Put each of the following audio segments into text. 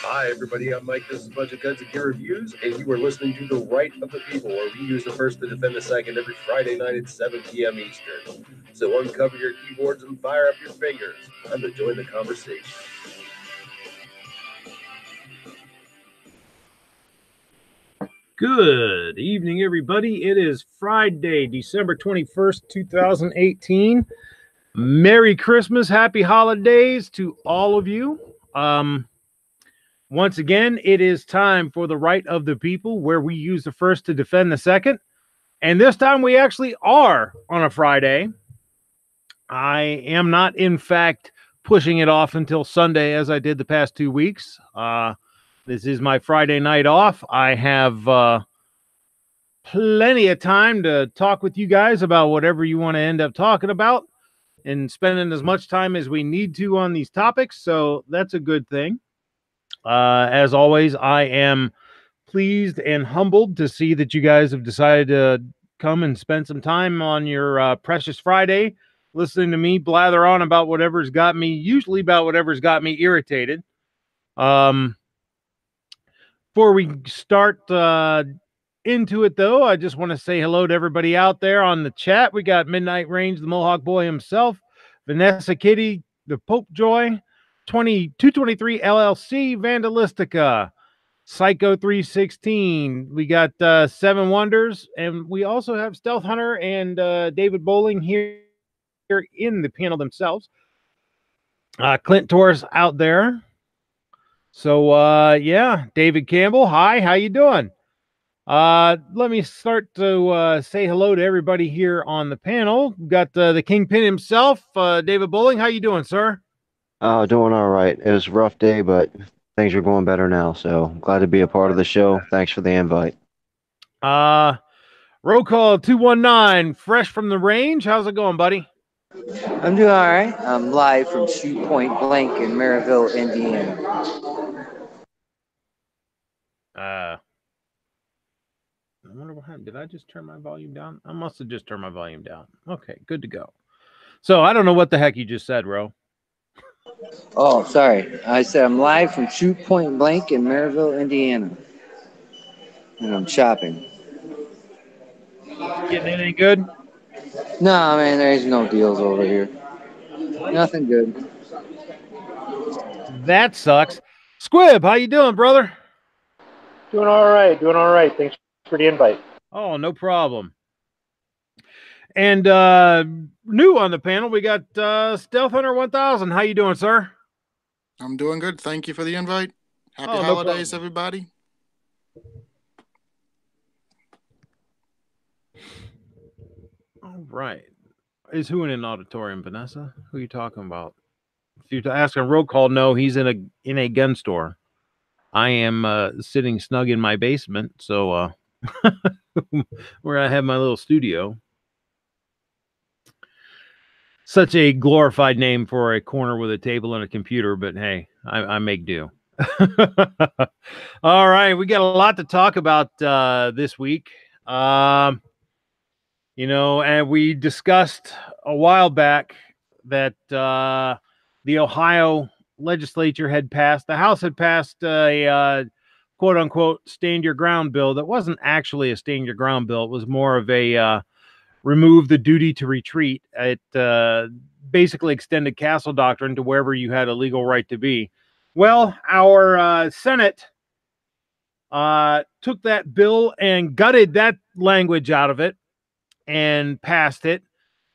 Hi, everybody. I'm Mike. This is a bunch of Guns and Gear Reviews, and you are listening to The Right of the People, where we use the first to defend the second every Friday night at 7 p.m. Eastern. So uncover your keyboards and fire up your fingers. Time to join the conversation. Good evening, everybody. It is Friday, December 21st, 2018. Merry Christmas, happy holidays to all of you. Once again, it is time for The Right of the People, where we use the first to defend the second. And this time we actually are on a Friday. I am not, in fact, pushing it off until Sunday as I did the past 2 weeks. This is my Friday night off. I have plenty of time to talk with you guys about whatever you want to end up talking about and spending as much time as we need to on these topics. So that's a good thing. As always, I am pleased and humbled to see that you guys have decided to come and spend some time on your precious Friday listening to me blather on about whatever's got me, usually about whatever's got me irritated. Before we start into it, though, I just want to say hello to everybody out there on the chat. We got Midnight Range, the Mohawk Boy himself, Vanessa Kitty, the Pope Joy, 223 LLC, Vandalistica, Psycho 316. We got Seven Wonders, and we also have Stealth Hunter and David Bowling here in the panel themselves. Clint Torres out there. So yeah, David Campbell, hi, how you doing? Let me start to say hello to everybody here on the panel. We've got the Kingpin himself, David Bowling. How you doing, sir? Doing all right. It was a rough day, but things are going better now. So glad to be a part of the show. Thanks for the invite. Roll call 219, fresh from the range. How's it going, buddy? I'm doing all right. I'm live from Shoot Point Blank in Maryville, Indiana. I wonder what happened. Did I just turn my volume down? I must have just turned my volume down. Okay, good to go. So I don't know what the heck you just said, Ro. Oh, sorry. I said I'm live from Shoot Point Blank in Maryville, Indiana. And I'm shopping. Getting anything good? No, man, there's no deals over here. Nothing good. That sucks. Squib, how you doing, brother? Doing all right. Thanks for the invite. Oh, no problem. And new on the panel, we got Stealth Hunter 1000. How you doing, sir? I'm doing good. Thank you for the invite. Happy no holidays, problem. everybody. All right. Is who in an auditorium, Vanessa? Who are you talking about? If you ask a roll call, no, he's in a gun store. I am sitting snug in my basement, so where I have my little studio. Such a glorified name for a corner with a table and a computer, but hey, I make do. All right, we got a lot to talk about this week. You know, and we discussed a while back that the Ohio legislature had passed, the House had passed a quote unquote stand your ground bill that wasn't actually a stand your ground bill. It was more of a remove the duty to retreat. It basically extended castle doctrine to wherever you had a legal right to be. Well, our Senate took that bill and gutted that language out of it and passed it,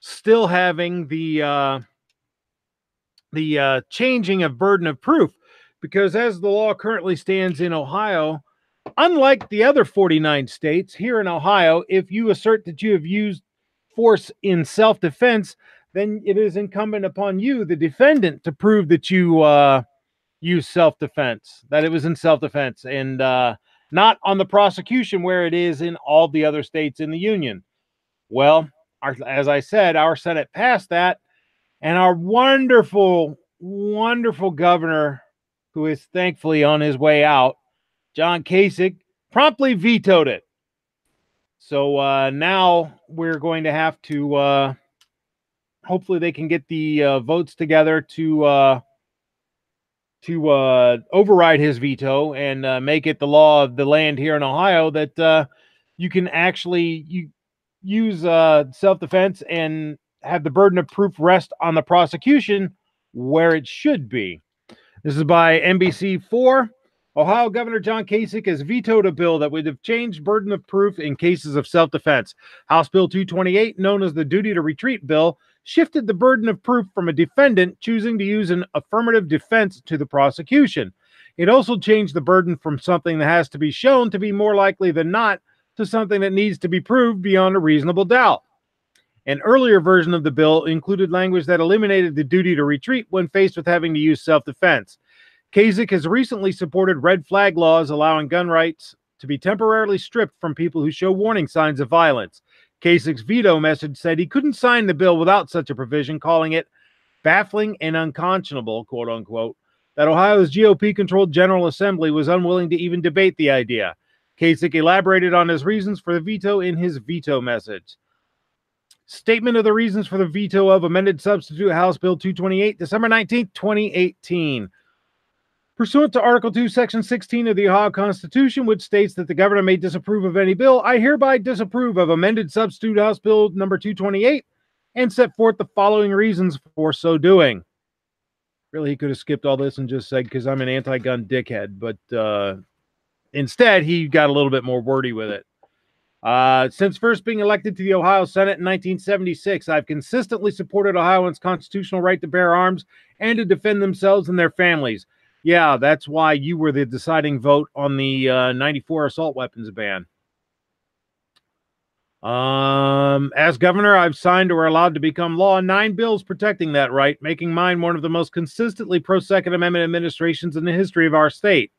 still having the changing of burden of proof, because as the law currently stands in Ohio, unlike the other 49 states, here in Ohio, if you assert that you have used force in self-defense, then it is incumbent upon you, the defendant, to prove that you use self-defense, that it was in self-defense, and not on the prosecution where it is in all the other states in the union. Well, as I said, our Senate passed that, and our wonderful, wonderful governor, who is thankfully on his way out, John Kasich promptly vetoed it. So now we're going to have to, hopefully they can get the votes together to override his veto and make it the law of the land here in Ohio that you can actually use self-defense and have the burden of proof rest on the prosecution where it should be. This is by NBC4. Ohio Governor John Kasich has vetoed a bill that would have changed burden of proof in cases of self-defense. House Bill 228, known as the Duty to Retreat Bill, shifted the burden of proof from a defendant choosing to use an affirmative defense to the prosecution. It also changed the burden from something that has to be shown to be more likely than not to something that needs to be proved beyond a reasonable doubt. An earlier version of the bill included language that eliminated the duty to retreat when faced with having to use self-defense. Kasich has recently supported red flag laws allowing gun rights to be temporarily stripped from people who show warning signs of violence. Kasich's veto message said he couldn't sign the bill without such a provision, calling it baffling and unconscionable, quote unquote, that Ohio's GOP-controlled General Assembly was unwilling to even debate the idea. Kasich elaborated on his reasons for the veto in his veto message. Statement of the reasons for the veto of amended substitute House Bill 228, December 19, 2018. Pursuant to Article 2, Section 16 of the Ohio Constitution, which states that the governor may disapprove of any bill, I hereby disapprove of amended substitute House Bill number 228 and set forth the following reasons for so doing. Really, he could have skipped all this and just said, because I'm an anti-gun dickhead, but instead, he got a little bit more wordy with it. Since first being elected to the Ohio Senate in 1976, I've consistently supported Ohioans' constitutional right to bear arms and to defend themselves and their families. Yeah, that's why you were the deciding vote on the 94 assault weapons ban. As governor, I've signed or allowed to become law 9 bills protecting that right, making mine one of the most consistently pro-Second Amendment administrations in the history of our state.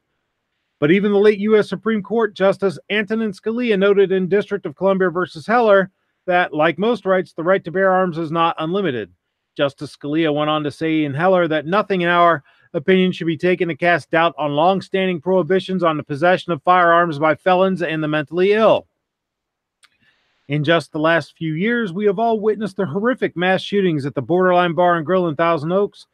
But even the late U.S. Supreme Court Justice Antonin Scalia noted in District of Columbia versus Heller that, like most rights, the right to bear arms is not unlimited. Justice Scalia went on to say in Heller that nothing in our opinion should be taken to cast doubt on long-standing prohibitions on the possession of firearms by felons and the mentally ill. In just the last few years, we have all witnessed the horrific mass shootings at the Borderline Bar and Grill in Thousand Oaks,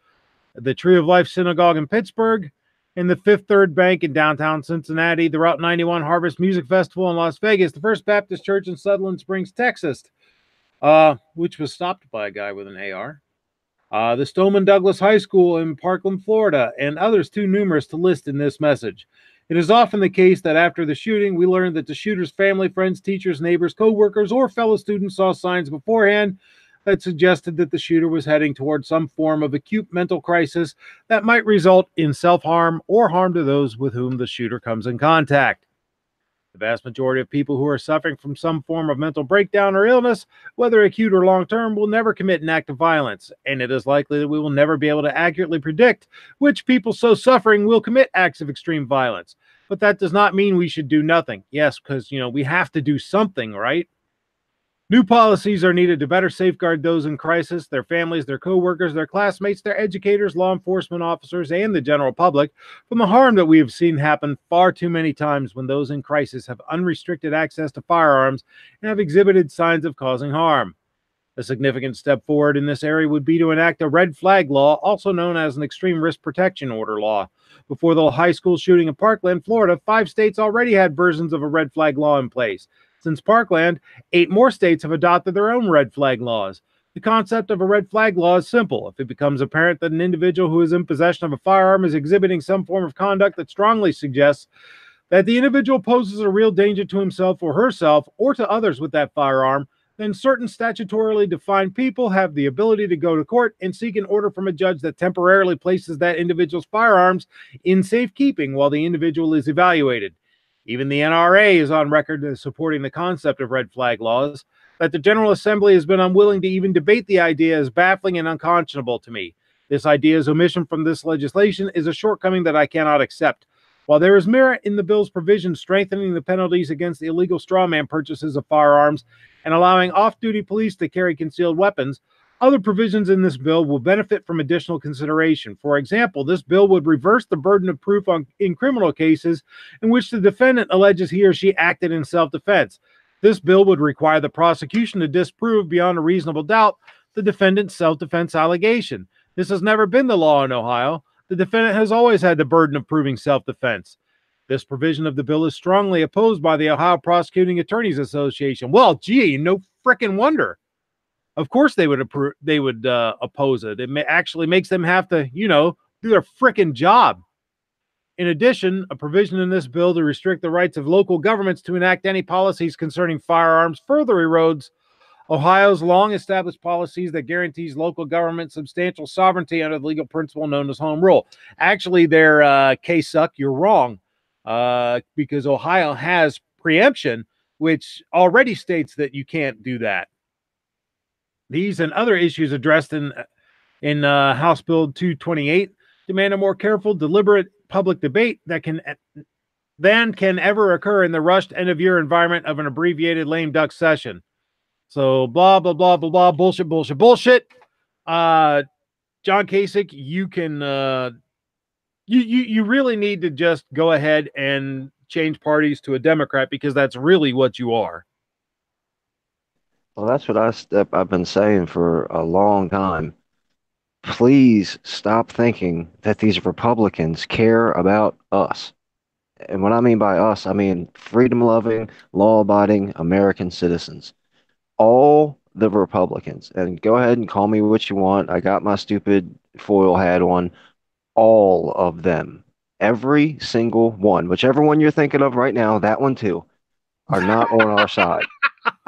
the Tree of Life Synagogue in Pittsburgh, and the Fifth Third Bank in downtown Cincinnati, the Route 91 Harvest Music Festival in Las Vegas, the First Baptist Church in Sutherland Springs, Texas, which was stopped by a guy with an AR, the Stoneman Douglas High School in Parkland, Florida, and others too numerous to list in this message. It is often the case that after the shooting, we learn that the shooter's family, friends, teachers, neighbors, co-workers, or fellow students saw signs beforehand that suggested that the shooter was heading toward some form of acute mental crisis that might result in self-harm or harm to those with whom the shooter comes in contact. The vast majority of people who are suffering from some form of mental breakdown or illness, whether acute or long-term, will never commit an act of violence, and it is likely that we will never be able to accurately predict which people so suffering will commit acts of extreme violence. But that does not mean we should do nothing. Yes, because, we have to do something, right? New policies are needed to better safeguard those in crisis, their families, their co-workers, their classmates, their educators, law enforcement officers, and the general public from the harm that we have seen happen far too many times when those in crisis have unrestricted access to firearms and have exhibited signs of causing harm. A significant step forward in this area would be to enact a red flag law, also known as an extreme risk protection order law. Before the high school shooting in Parkland, Florida, 5 states already had versions of a red flag law in place. Since Parkland, 8 more states have adopted their own red flag laws. The concept of a red flag law is simple. If it becomes apparent that an individual who is in possession of a firearm is exhibiting some form of conduct that strongly suggests that the individual poses a real danger to himself or herself or to others with that firearm, then certain statutorily defined people have the ability to go to court and seek an order from a judge that temporarily places that individual's firearms in safekeeping while the individual is evaluated. Even the NRA is on record as supporting the concept of red flag laws. That the General Assembly has been unwilling to even debate the idea is baffling and unconscionable to me. This idea's omission from this legislation is a shortcoming that I cannot accept. While there is merit in the bill's provision strengthening the penalties against the illegal strawman purchases of firearms and allowing off-duty police to carry concealed weapons, Other provisions in this bill will benefit from additional consideration. For example, this bill would reverse the burden of proof in criminal cases in which the defendant alleges he or she acted in self-defense. This bill would require the prosecution to disprove beyond a reasonable doubt the defendant's self-defense allegation. This has never been the law in Ohio. The defendant has always had the burden of proving self-defense. This provision of the bill is strongly opposed by the Ohio Prosecuting Attorneys Association. Well, gee, no frickin' wonder. Of course they would oppose it. It actually makes them have to, do their frickin' job. In addition, a provision in this bill to restrict the rights of local governments to enact any policies concerning firearms further erodes Ohio's long-established policies that guarantees local government substantial sovereignty under the legal principle known as home rule. Actually, their case suck. You're wrong, because Ohio has preemption, which already states that you can't do that. These and other issues addressed in House Bill 228 demand a more careful, deliberate public debate than can ever occur in the rushed end-of-year environment of an abbreviated lame duck session. So blah, blah, blah, blah, blah, bullshit, bullshit, bullshit. John Kasich, you can, you really need to just go ahead and change parties to a Democrat, because that's really what you are. Well, that's what I've been saying for a long time. Please stop thinking that these Republicans care about us. And what I mean by us, I mean freedom-loving, law-abiding American citizens. All the Republicans, and go ahead and call me what you want. I got my stupid foil hat on. All of them, every single one, whichever one you're thinking of right now, that one too, are not on our side.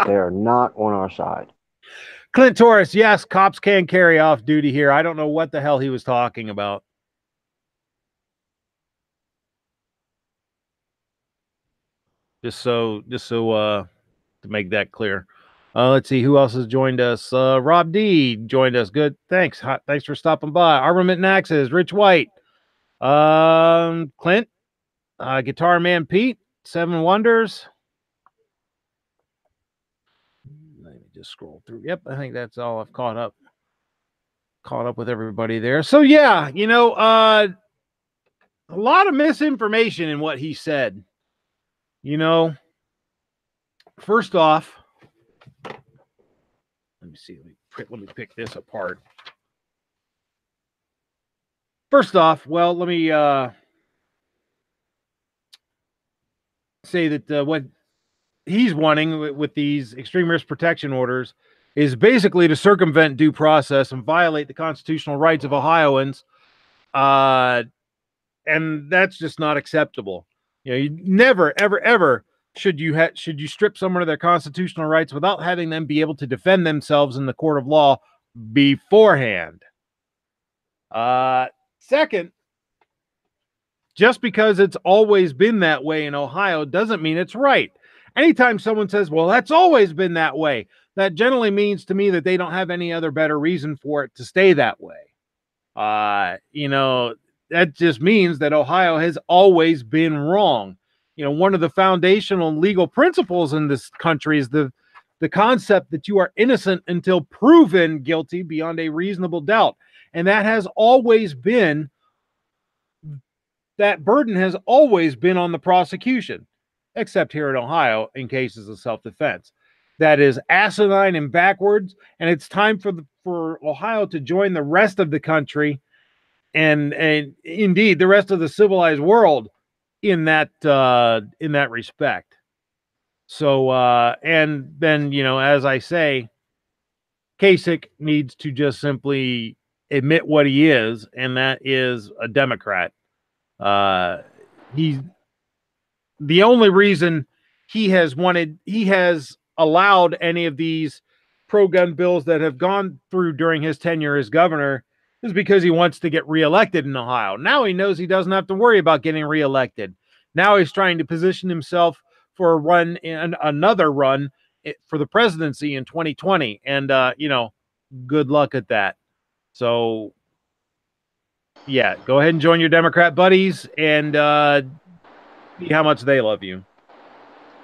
They are not on our side. Clint Torres, yes, cops can carry off duty here. I don't know what the hell he was talking about. Just so to make that clear. Let's see who else has joined us. Rob D joined us. Good. Thanks. Thanks for stopping by. Armament and Axes, Rich White. Clint, Guitar Man Pete, Seven Wonders. Let me just scroll through. Yep, I think that's all I've caught up with everybody there. So yeah, a lot of misinformation in what he said. First off, let me see. Let me pick this apart. First off, well, let me say that what he's wanting with these extreme risk protection orders is basically to circumvent due process and violate the constitutional rights of Ohioans, and that's just not acceptable. You never, ever, ever should you strip someone of their constitutional rights without having them be able to defend themselves in the court of law beforehand. Second, just because it's always been that way in Ohio doesn't mean it's right. Anytime someone says, well, that's always been that way, that generally means to me that they don't have any other better reason for it to stay that way. That just means that Ohio has always been wrong. One of the foundational legal principles in this country is the concept that you are innocent until proven guilty beyond a reasonable doubt. And that has always been, that burden has always been on the prosecution, except here in Ohio in cases of self-defense. That is asinine and backwards, and it's time for Ohio to join the rest of the country and indeed the rest of the civilized world in that respect. So and then, as I say, Kasich needs to just simply admit what he is, and that is a Democrat. He's the only reason he has allowed any of these pro-gun bills that have gone through during his tenure as governor is because he wants to get reelected in Ohio. Now he knows he doesn't have to worry about getting reelected. Now he's trying to position himself for another run for the presidency in 2020. And, good luck at that. So, yeah, go ahead and join your Democrat buddies and see how much they love you.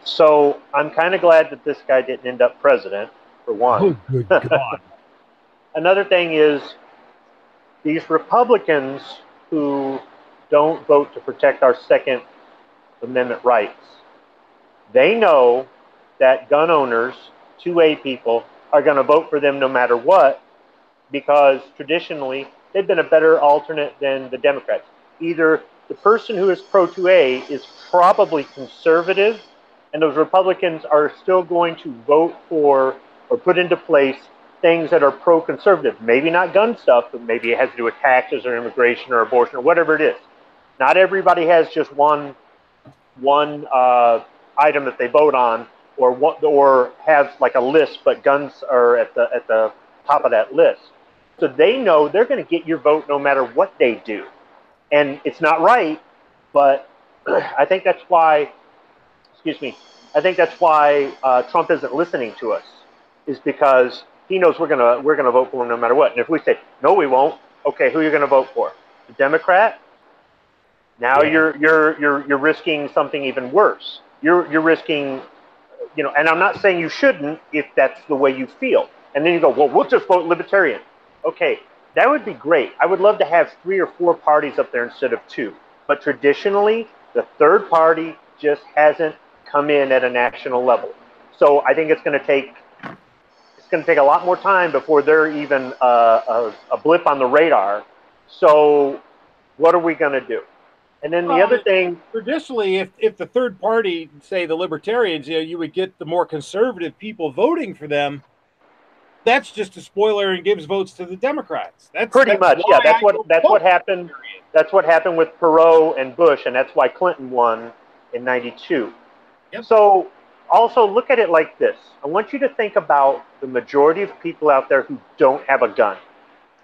So I'm kind of glad that this guy didn't end up president, for one. Oh, good God. another thing is these Republicans who don't vote to protect our Second Amendment rights, they know that gun owners, 2A people, are going to vote for them no matter what, because traditionally they've been a better alternate than the Democrats. Either the person who is pro 2A is probably conservative, and those Republicans are still going to vote for or put into place things that are pro-conservative. Maybe not gun stuff, but maybe it has to do with taxes or immigration or abortion or whatever it is. Not everybody has just one item that they vote on, or have like a list, but guns are at the top of that list. So they know they're going to get your vote no matter what they do, and it's not right. But I think that's why. Excuse me. I think that's why Trump isn't listening to us, is because he knows we're gonna vote for him no matter what. And if we say no, we won't. Okay, who are you going to vote for? The Democrat? Now you're risking something even worse. You're risking, and I'm not saying you shouldn't if that's the way you feel. And then you go, well, we'll just vote Libertarian. Okay, that would be great. I would love to have 3 or 4 parties up there instead of 2. But traditionally, the third party just hasn't come in at a national level. So I think it's going to take a lot more time before they're even a blip on the radar. So what are we going to do? And then the other thing, traditionally, if the third party, say the Libertarians, you would get the more conservative people voting for them. That's just a spoiler and gives votes to the Democrats. That's much, yeah. That's what happened. That's what happened with Perot and Bush, and that's why Clinton won in '92. Yep. So also look at it like this. I want you to think about the majority of people out there who don't have a gun.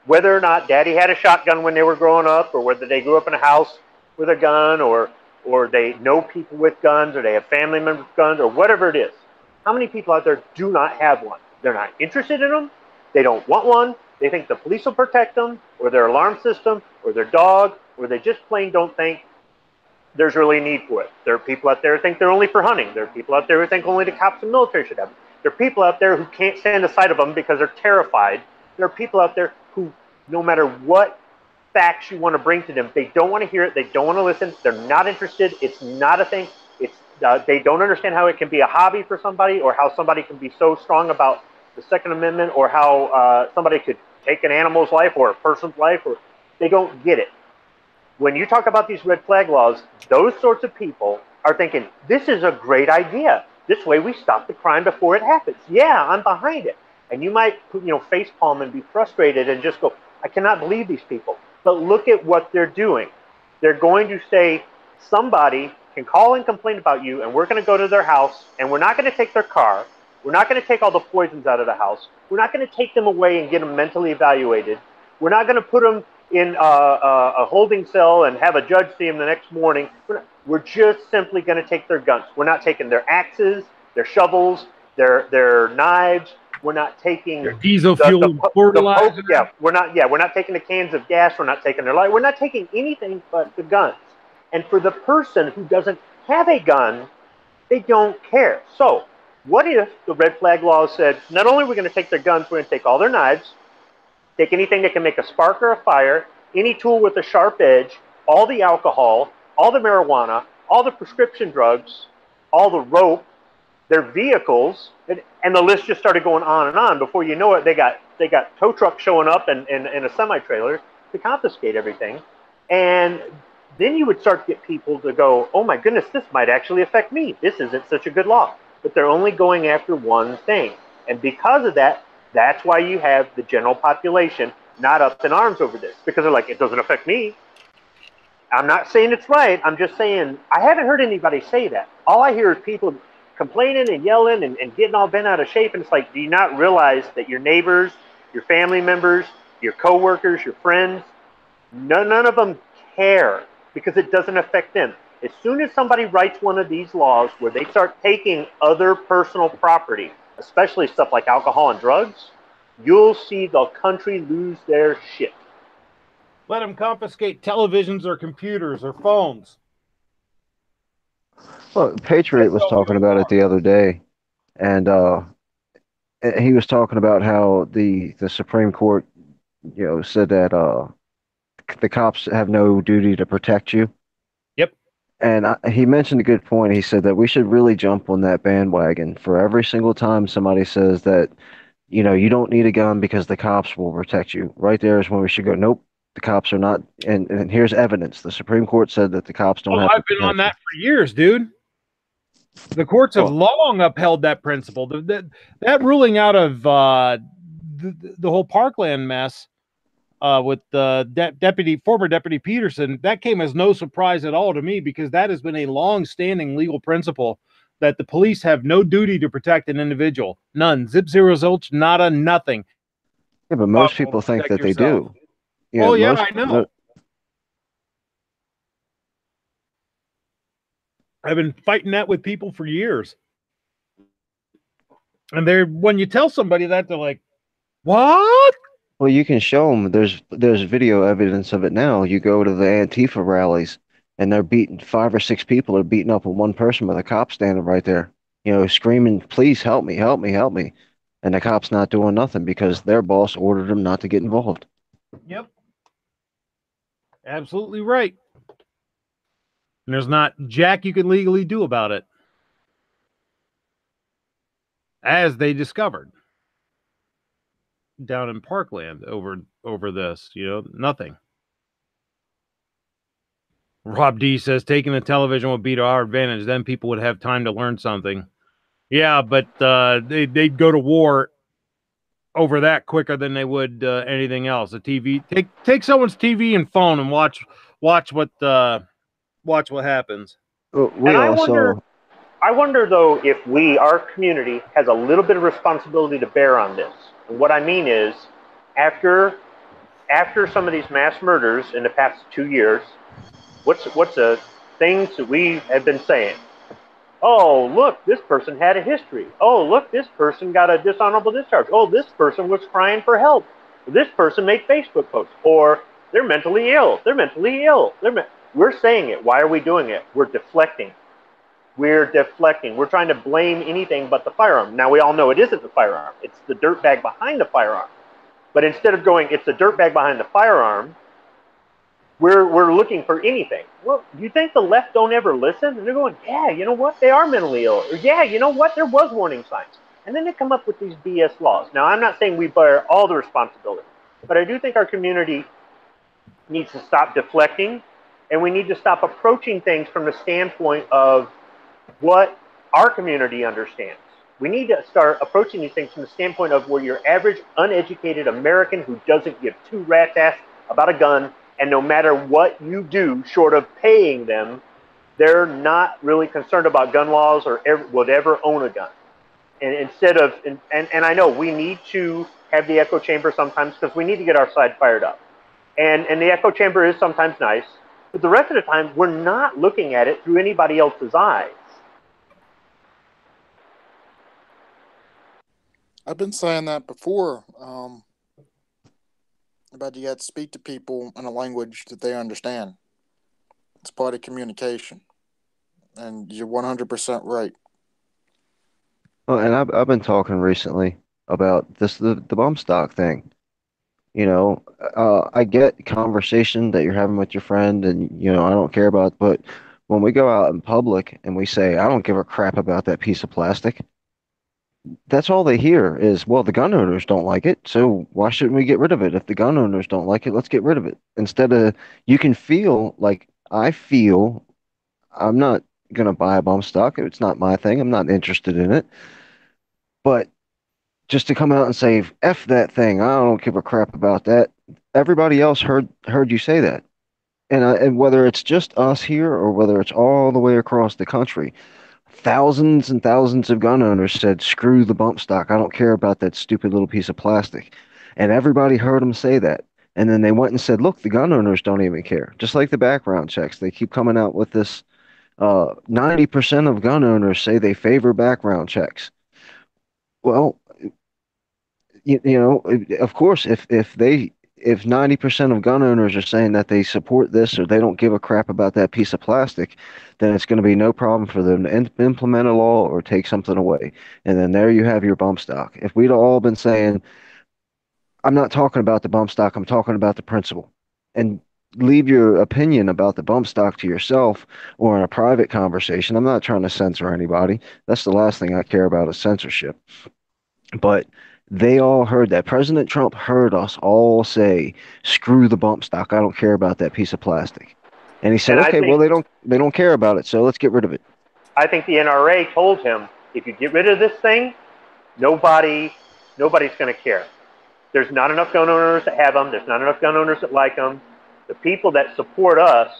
Whether or not Daddy had a shotgun when they were growing up, or whether they grew up in a house with a gun, or they know people with guns, or they have family members with guns, or whatever it is. How many people out there do not have one? They're not interested in them. They don't want one. They think the police will protect them, or their alarm system, or their dog, or they just plain don't think there's really a need for it. There are people out there who think they're only for hunting. There are people out there who think only the cops and military should have them. There are people out there who can't stand the sight of them because they're terrified. There are people out there who, no matter what facts you want to bring to them, they don't want to hear it. They don't want to listen. They're not interested. It's not a thing. They don't understand how it can be a hobby for somebody, or how somebody can be so strong about the Second Amendment, or how somebody could take an animal's life or a person's life, or they don't get it. When you talk about these red flag laws, those sorts of people are thinking, this is a great idea. This way we stop the crime before it happens. Yeah, I'm behind it. And you might, face palm and be frustrated and just go, I cannot believe these people. But look at what they're doing. They're going to say, somebody can call and complain about you, and we're going to go to their house, and we're not going to take their car. We're not going to take all the poisons out of the house. We're not going to take them away and get them mentally evaluated. We're not going to put them in a holding cell and have a judge see them the next morning. We're just simply going to take their guns. We're not taking their axes, their shovels, their knives. We're not taking their diesel fuel fertilizer. We're not taking the cans of gas. We're not taking their light. We're not taking anything but the guns. And for the person who doesn't have a gun, they don't care. So what if the red flag law said, not only are we going to take their guns, we're going to take all their knives, take anything that can make a spark or a fire, any tool with a sharp edge, all the alcohol, all the marijuana, all the prescription drugs, all the rope, their vehicles, and the list just started going on and on. Before you know it, they got tow trucks showing up and a semi-trailer to confiscate everything. And then you would start to get people to go, oh my goodness, this might actually affect me. This isn't such a good law. But they're only going after one thing. And because of that, that's why you have the general population not up in arms over this. Because they're like, it doesn't affect me. I'm not saying it's right. I'm just saying, I haven't heard anybody say that. All I hear is people complaining and yelling and getting all bent out of shape. And it's like, do you not realize that your neighbors, your family members, your coworkers, your friends, none of them care, because it doesn't affect them. As soon as somebody writes one of these laws where they start taking other personal property, especially stuff like alcohol and drugs, you'll see the country lose their shit. Let them confiscate televisions or computers or phones. Well, Patriot was talking about it the other day, and he was talking about how the Supreme Court, said that the cops have no duty to protect you. Yep. And he mentioned a good point. He said that we should really jump on that bandwagon for every single time somebody says that, you don't need a gun because the cops will protect you. Right there is when we should go, nope, the cops are not. And here's evidence. The Supreme Court said that the cops don't have to I've been on protect that for years, dude. The courts have Well- long upheld that principle. That ruling out of the whole Parkland mess with the former Deputy Peterson, that came as no surprise at all to me, because that has been a long-standing legal principle that the police have no duty to protect an individual. None. Zip, zero, zilch, nada, nothing. Yeah, but most people think that they yourself. do. Yeah, Yeah, I know. I've been fighting that with people for years. And when you tell somebody that, they're like, what? Well, you can show them. There's video evidence of it now. You go to the Antifa rallies, and they're beating 5 or 6 people are beating up on one person with a cop standing right there, screaming, "Please help me, help me, help me!" And the cop's not doing nothing because their boss ordered them not to get involved. Yep. Absolutely right. And there's not jack you can legally do about it. As they discovered down in Parkland over this, nothing. Rob D says taking the television would be to our advantage. Then people would have time to learn something. Yeah, but they'd go to war over that quicker than they would anything else. A TV, take someone's TV and phone and watch what happens. I wonder though if our community has a little bit of responsibility to bear on this. And what I mean is, after some of these mass murders in the past 2 years, what's the things that we have been saying? Oh, look, this person had a history. Oh, look, this person got a dishonorable discharge. Oh, this person was crying for help. This person made Facebook posts. Or they're mentally ill. They're mentally ill. We're saying it. Why are we doing it? We're deflecting. We're trying to blame anything but the firearm. Now, we all know it isn't the firearm. It's the dirtbag behind the firearm. But instead of going, it's the dirtbag behind the firearm, we're looking for anything. Well, do you think the left don't ever listen? And they're going, yeah, you know what? They are mentally ill. Or, yeah, you know what? There was warning signs. And then they come up with these BS laws. Now, I'm not saying we bear all the responsibility, but I do think our community needs to stop deflecting, and we need to stop approaching things from the standpoint of what our community understands. We need to start approaching these things from the standpoint of where your average uneducated American who doesn't give two rat's ass about a gun, and no matter what you do short of paying them, they're not really concerned about gun laws or would ever own a gun. And instead of, and I know we need to have the echo chamber sometimes because we need to get our side fired up. And the echo chamber is sometimes nice, but the rest of the time we're not looking at it through anybody else's eyes. I've been saying that before, about you got to speak to people in a language that they understand. It's part of communication. And you're 100% right. Well, and I've been talking recently about the bump stock thing. I get conversation that you're having with your friend, and I don't care about, but when we go out in public and we say, I don't give a crap about that piece of plastic, that's all they hear is, well, the gun owners don't like it, so why shouldn't we get rid of it? If the gun owners don't like it, let's get rid of it. Instead of, you can feel like I feel I'm not going to buy a bump stock. It's not my thing. I'm not interested in it. But just to come out and say, F that thing, I don't give a crap about that. Everybody else heard you say that. And whether it's just us here or whether it's all the way across the country, thousands and thousands of gun owners said, screw the bump stock. I don't care about that stupid little piece of plastic. And everybody heard them say that. And then they went and said, look, the gun owners don't even care. Just like the background checks. They keep coming out with this 90% of gun owners say they favor background checks. Well, of course, if they if 90% of gun owners are saying that they support this or they don't give a crap about that piece of plastic, then it's going to be no problem for them to implement a law or take something away. And then there you have your bump stock. If we'd all been saying, I'm not talking about the bump stock, I'm talking about the principle, and leave your opinion about the bump stock to yourself or in a private conversation. I'm not trying to censor anybody. That's the last thing I care about is censorship. But they all heard that. President Trump heard us all say, "Screw the bump stock. I don't care about that piece of plastic." And he said, And "Okay, well they don't care about it, so let's get rid of it." I think the NRA told him, if you get rid of this thing, nobody's going to care. There's not enough gun owners that have them. There's not enough gun owners that like them. The people that support us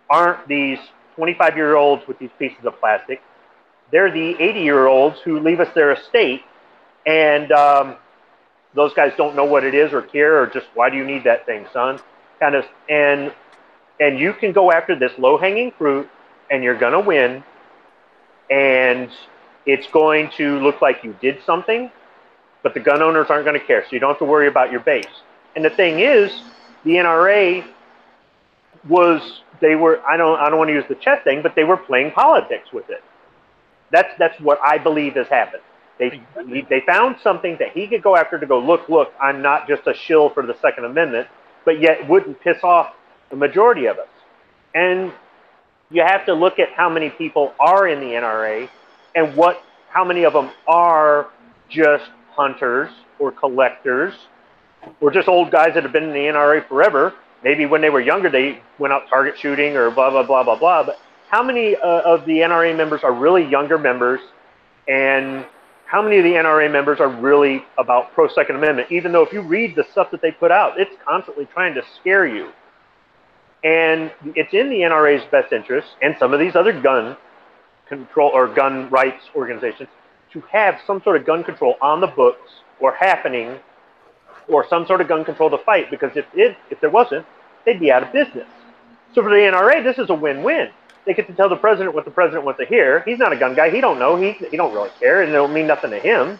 aren't these 25-year-olds with these pieces of plastic. They're the 80-year-olds who leave us their estate, and those guys don't know what it is or care, or just, why do you need that thing, son? Kind of, and you can go after this low-hanging fruit, and you're going to win, and it's going to look like you did something, but the gun owners aren't going to care, so you don't have to worry about your base. And the thing is, the NRA I don't want to use the chess thing, but they were playing politics with it. That's what I believe has happened. They found something that he could go after to go, look, I'm not just a shill for the Second Amendment, but yet wouldn't piss off the majority of us. And you have to look at how many people are in the NRA and how many of them are just hunters or collectors or just old guys that have been in the NRA forever. Maybe when they were younger, they went out target shooting or blah, blah, blah, blah, blah. But how many of the NRA members are really younger members, and how many of the NRA members are really about pro-Second Amendment? Even though if you read the stuff that they put out, it's constantly trying to scare you. And it's in the NRA's best interest, and some of these other gun control or gun rights organizations, to have some sort of gun control on the books or happening, or some sort of gun control to fight, because if there wasn't, they'd be out of business. So for the NRA, this is a win-win. They get to tell the president what the president wants to hear. He's not a gun guy. He don't know. He don't really care, and it'll mean nothing to him.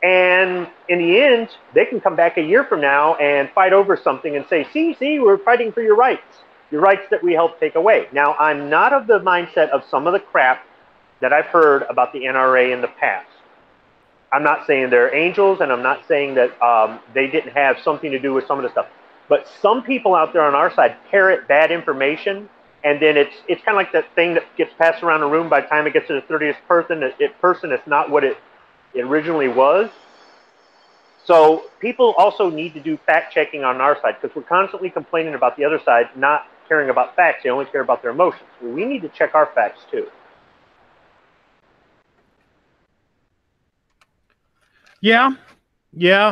And in the end, they can come back a year from now and fight over something and say, see, we're fighting for your rights that we helped take away. Now, I'm not of the mindset of some of the crap that I've heard about the NRA in the past. I'm not saying they're angels, and I'm not saying that they didn't have something to do with some of the stuff. But some people out there on our side parrot bad information, and then it's kind of like that thing that gets passed around the room. By the time it gets to the 30th person, it's not what it originally was. So people also need to do fact-checking on our side, because we're constantly complaining about the other side not caring about facts. They only care about their emotions. Well, we need to check our facts too. Yeah,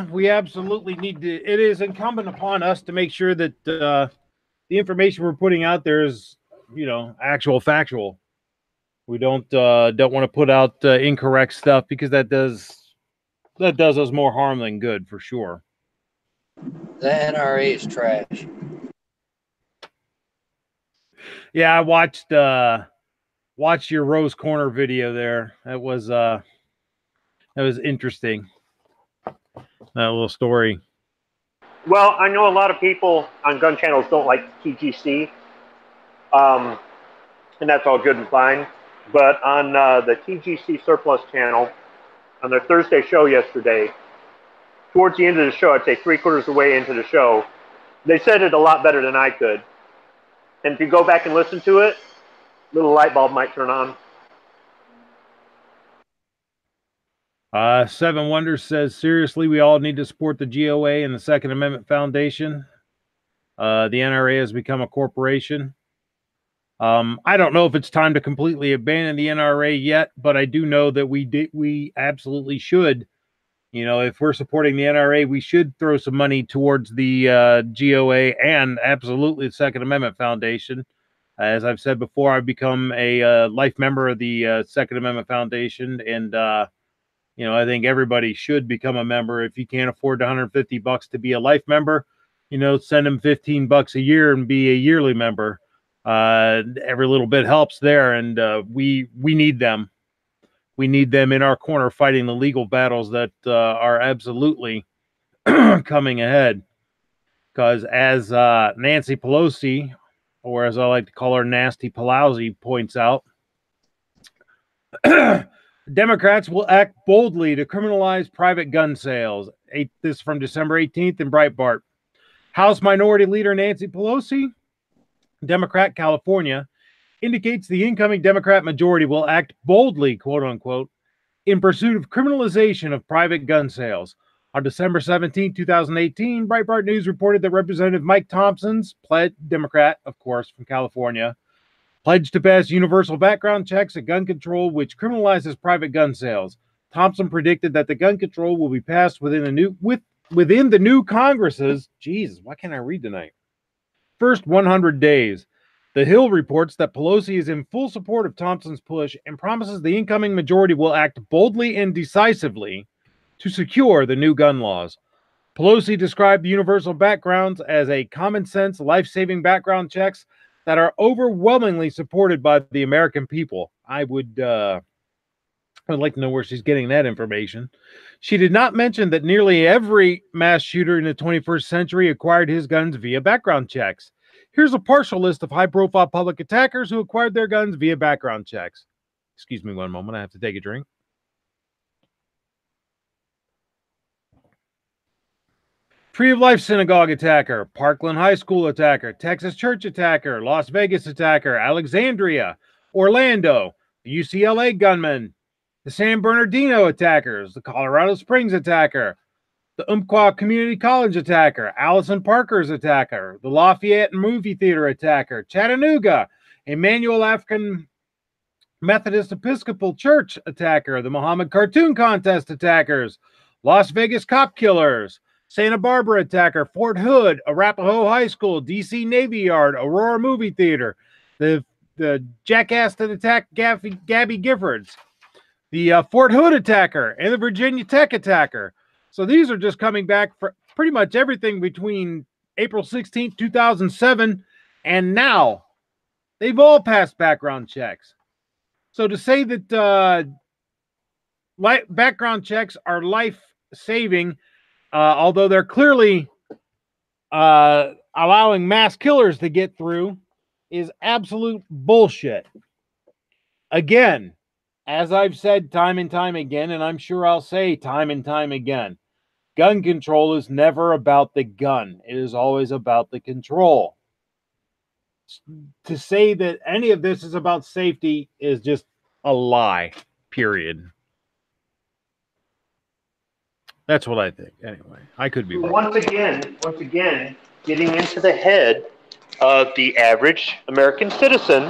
we absolutely need to. It is incumbent upon us to make sure that the information we're putting out there is, actual factual. We don't want to put out incorrect stuff, because that does us more harm than good, for sure. The NRA is trash. Yeah, I watched your Rose Corner video there. That was interesting. That little story. Well, I know a lot of people on gun channels don't like TGC, and that's all good and fine. But on the TGC Surplus channel, on their Thursday show yesterday, towards the end of the show, I'd say 3/4 of the way into the show, they said it a lot better than I could. And if you go back and listen to it, a little light bulb might turn on. Seven Wonders says, seriously, we all need to support the GOA and the Second Amendment Foundation. The NRA has become a corporation. I don't know if it's time to completely abandon the NRA yet, but I do know that we absolutely should. If we're supporting the NRA, we should throw some money towards the GOA and absolutely the Second Amendment Foundation. As I've said before, I've become a life member of the Second Amendment Foundation, and I think everybody should become a member. If you can't afford the $150 to be a life member, send them $15 a year and be a yearly member. Every little bit helps there, and we need them. We need them in our corner fighting the legal battles that are absolutely coming ahead. because as Nancy Pelosi, or as I like to call her, Nasty Pelosi, points out, Democrats will act boldly to criminalize private gun sales. This is from December 18th in Breitbart. House Minority Leader Nancy Pelosi, Democrat, California, indicates the incoming Democrat majority will act boldly, quote unquote, in pursuit of criminalization of private gun sales. On December 17, 2018, Breitbart News reported that Representative Mike Thompson's, Democrat, of course, from California, pledged to pass universal background checks at gun control, which criminalizes private gun sales. Thompson predicted that the gun control will be passed within the new Congress's, Jesus, why can't I read tonight? First 100 days. The Hill reports that Pelosi is in full support of Thompson's push and promises the incoming majority will act boldly and decisively to secure the new gun laws. Pelosi described universal backgrounds as a common sense, life-saving background checks that are overwhelmingly supported by the American people. I'd like to know where she's getting that information. She did not mention that nearly every mass shooter in the 21st century acquired his guns via background checks. Here's a partial list of high-profile public attackers who acquired their guns via background checks. Excuse me one moment, I have to take a drink. Tree of Life Synagogue attacker, Parkland High School attacker, Texas Church attacker, Las Vegas attacker, Alexandria, Orlando, the UCLA gunman, the San Bernardino attackers, the Colorado Springs attacker, the Umpqua Community College attacker, Allison Parker's attacker, the Lafayette Movie Theater attacker, Chattanooga, Emmanuel African Methodist Episcopal Church attacker, the Muhammad Cartoon Contest attackers, Las Vegas cop killers, Santa Barbara attacker, Fort Hood, Arapahoe High School, DC Navy Yard, Aurora Movie Theater, the jackass that attacked Gabby Giffords, the Fort Hood attacker, and the Virginia Tech attacker. So these are just coming back for pretty much everything between April 16th, 2007, and now. They've all passed background checks. So to say that background checks are life-saving, although they're clearly allowing mass killers to get through, is absolute bullshit. Again, as I've said time and time again, and I'm sure I'll say time and time again, gun control is never about the gun. It is always about the control. To say that any of this is about safety is just a lie, period. That's what I think. Anyway, I could be wrong. Once again, getting into the head of the average American citizen.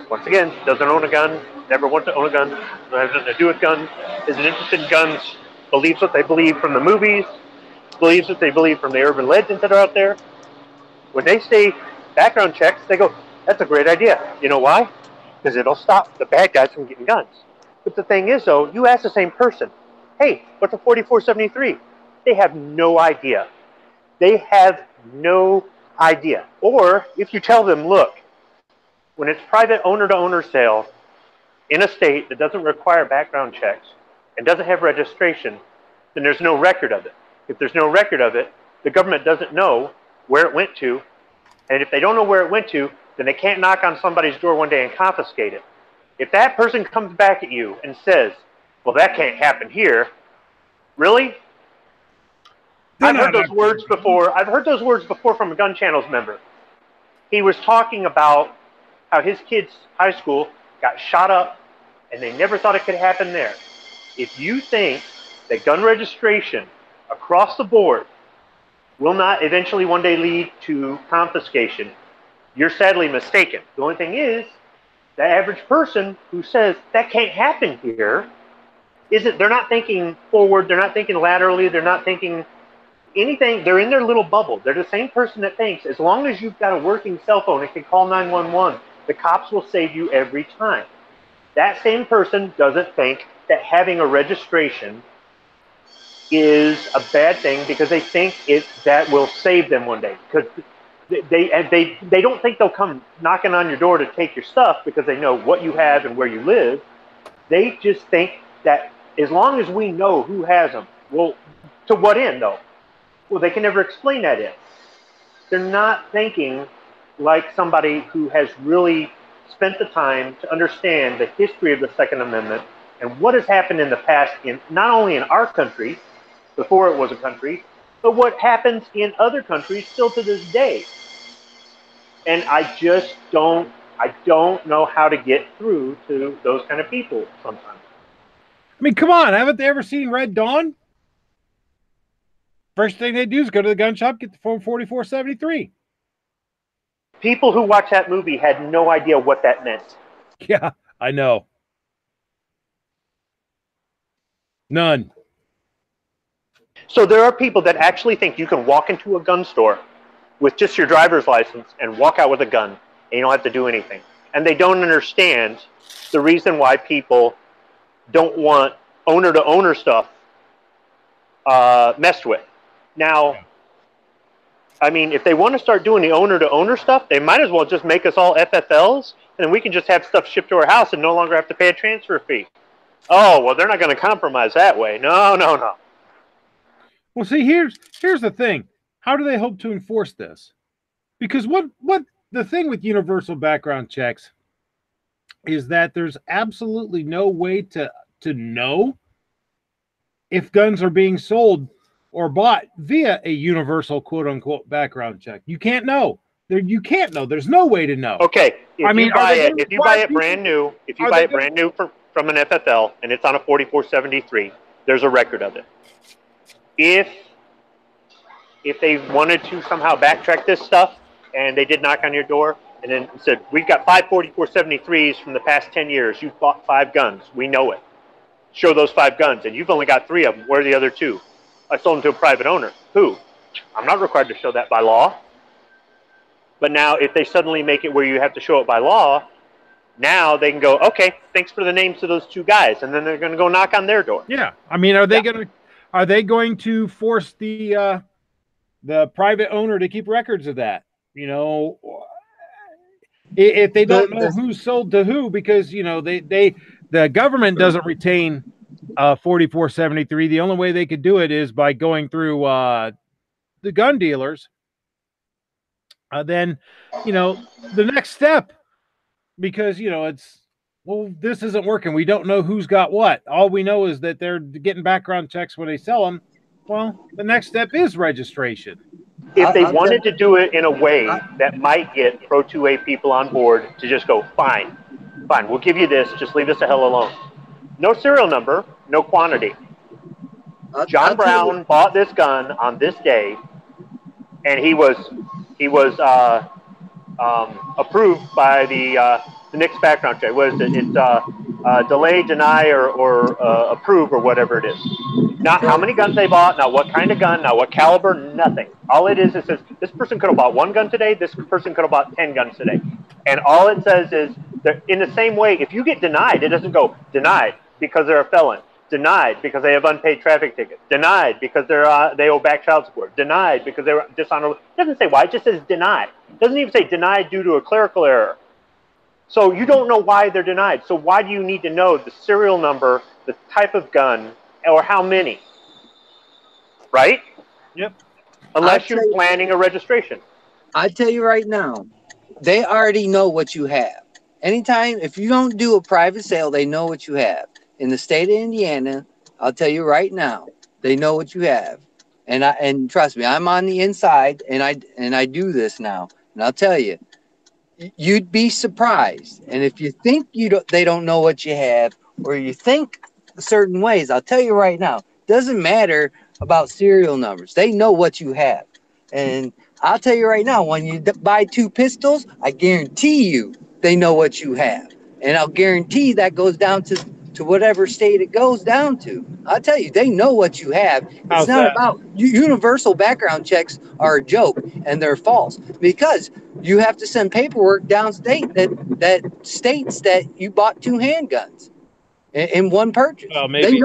Once again, doesn't own a gun, never wants to own a gun, has nothing to do with guns, isn't interested in guns, believes what they believe from the movies, believes what they believe from the urban legends that are out there. When they say background checks, they go, that's a great idea. You know why? Because it'll stop the bad guys from getting guns. But the thing is, though, you ask the same person, hey, what's a 4473? They have no idea. They have no idea. Or if you tell them, look, when it's private owner-to-owner sale in a state that doesn't require background checks and doesn't have registration, then there's no record of it. If there's no record of it, the government doesn't know where it went to. And if they don't know where it went to, then they can't knock on somebody's door one day and confiscate it. If that person comes back at you and says, well, that can't happen here, really? I've heard those words before. I've heard those words before from a Gun Channel's member. He was talking about how his kid's high school got shot up and they never thought it could happen there. If you think that gun registration across the board will not eventually one day lead to confiscation, you're sadly mistaken. The only thing is, the average person who says that can't happen here, they're not thinking forward, they're not thinking laterally, they're not thinking anything, they're in their little bubble. They're the same person that thinks as long as you've got a working cell phone and can call 911, the cops will save you every time. That same person doesn't think that having a registration is a bad thing because they think that will save them one day. Because they don't think they'll come knocking on your door to take your stuff because they know what you have and where you live. They just think that as long as we know who has them, well, to what end though? Well, they can never explain that end. they're not thinking like somebody who has really spent the time to understand the history of the Second Amendment and what has happened in the past, in not only in our country, before it was a country, but what happens in other countries still to this day. And I don't know how to get through to those kind of people sometimes. I mean, come on, haven't they ever seen Red Dawn? First thing they do is go to the gun shop, get the Form 4473. People who watched that movie had no idea what that meant. Yeah, I know. None. So there are people that actually think you can walk into a gun store with just your driver's license and walk out with a gun, and you don't have to do anything. And they don't understand the reason why people don't want owner-to-owner stuff messed with. Now, I mean, if they want to start doing the owner-to-owner stuff, they might as well just make us all FFLs, and then we can just have stuff shipped to our house and no longer have to pay a transfer fee. Oh, well, they're not going to compromise that way. No, no, no. Well, see, here's the thing. How do they hope to enforce this? Because what the thing with universal background checks is that there's absolutely no way to know if guns are being sold or bought via a universal quote-unquote background check. You can't know. You can't know. There's no way to know. Okay, if you buy it brand new from an FFL and it's on a 4473, there's a record of it. If they wanted to somehow backtrack this stuff and they did knock on your door and then said, we've got 5 4473s from the past 10 years. You've bought 5 guns. We know it. Show those 5 guns. And you've only got 3 of them. Where are the other 2? I sold them to a private owner. Who? I'm not required to show that by law. But now if they suddenly make it where you have to show it by law, now they can go, okay, thanks for the names of those 2 guys. And then they're going to go knock on their door. Yeah. I mean, are they going to force the private owner to keep records of that? You know, if they don't know who sold to who, because, you know, the government doesn't retain 4473. The only way they could do it is by going through the gun dealers. Then, you know, the next step, because, you know, this isn't working. We don't know who's got what. All we know is that they're getting background checks when they sell them. Well, the next step is registration. If they wanted to do it in a way that might get Pro 2A people on board to just go, fine, we'll give you this, just leave us the hell alone. No serial number, no quantity. John Brown bought this gun on this day, and he was approved by the NICS background check. What is it? It's delay, deny, or approve, or whatever it is. Not how many guns they bought, not what kind of gun, not what caliber, nothing. All it says this person could have bought 1 gun today, this person could have bought 10 guns today. And all it says is, that in the same way, if you get denied, it doesn't go denied because they're a felon, denied because they have unpaid traffic tickets, denied because they owe back child support, denied because they were dishonorable. It doesn't say why, it just says denied. It doesn't even say denied due to a clerical error. So you don't know why they're denied. So why do you need to know the serial number, the type of gun, or how many? Right? Yep. Unless you're planning a registration. I tell you right now, they already know what you have. Anytime, if you don't do a private sale, they know what you have. In the state of Indiana, I'll tell you right now, they know what you have. And trust me, I'm on the inside, and I do this now. And I'll tell you, you'd be surprised. And if you think they don't know what you have, or you think certain ways, I'll tell you right now, doesn't matter about serial numbers. They know what you have. And I'll tell you right now, when you buy 2 pistols, I guarantee you they know what you have. And I'll guarantee that goes down to whatever state it goes down to. I'll tell you, they know what you have. It's not about universal background checks are a joke, and they're false, because you have to send paperwork downstate that states that you bought 2 handguns in one purchase. Well, maybe.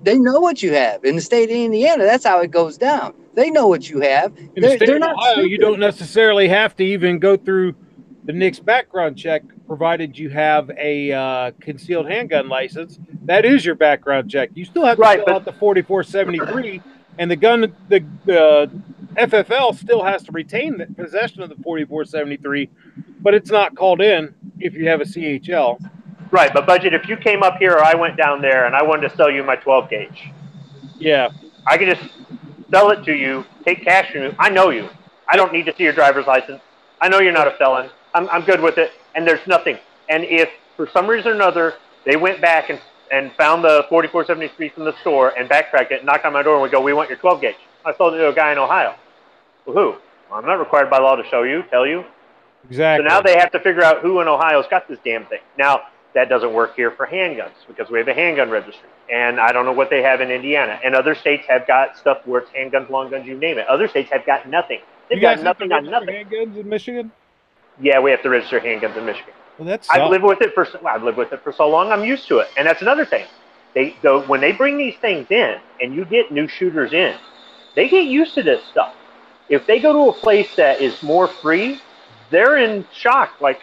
They know what you have. In the state of Indiana, that's how it goes down. They know what you have. In the state of Ohio, you don't necessarily have to even go through the NICS background check, provided you have a concealed handgun license. That is your background check. You still have to fill out the 4473, and the FFL still has to retain the possession of the 4473, but it's not called in if you have a CHL. Right, but Budget, if you came up here or I went down there and I wanted to sell you my 12 gauge, Yeah. I could just sell it to you, take cash from you. I know you. I don't need to see your driver's license. I know you're not a felon. I'm good with it, and there's nothing. And if for some reason or another they went back and found the 4473 from the store and backtracked it and knocked on my door and would go, we want your 12 gauge. I sold it to a guy in Ohio. Well, who? Well, I'm not required by law to show you, tell you. Exactly. So now they have to figure out who in Ohio's got this damn thing. Now, that doesn't work here for handguns because we have a handgun registry. And I don't know what they have in Indiana. And other states have got stuff where it's handguns, long guns, you name it. Other states have got nothing. They've got nothing on nothing. Handguns in Michigan? Yeah, we have to register handguns in Michigan. Well, that's I've lived with it for so long. I'm used to it. And that's another thing. When they bring these things in and you get new shooters in, they get used to this stuff. If they go to a place that is more free, they're in shock. Like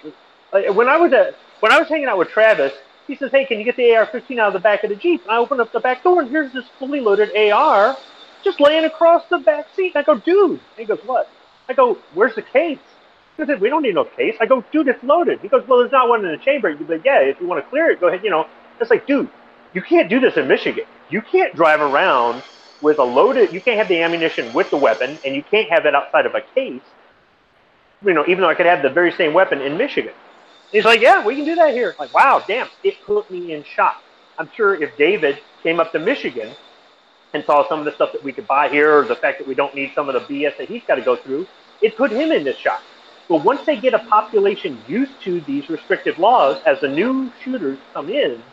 when I was hanging out with Travis, he says, "Hey, can you get the AR-15 out of the back of the Jeep?" And I open up the back door, and here's this fully loaded AR just laying across the back seat. And I go, "Dude," and he goes, "What?" I go, "Where's the case?" He said, "We don't need no case." I go, "Dude, it's loaded." He goes, "Well, there's not one in the chamber." You'd be like, "Yeah, if you want to clear it, go ahead." It's like, dude, you can't do this in Michigan. You can't drive around with a loaded. You can't have the ammunition with the weapon, and you can't have it outside of a case. Even though I could have the very same weapon in Michigan. He's like, "Yeah, we can do that here." Like, wow, damn, it put me in shock. I'm sure if David came up to Michigan and saw some of the stuff that we could buy here, or the fact that we don't need some of the BS that he's got to go through, it put him in this shock. But once they get a population used to these restrictive laws, as the new shooters come in,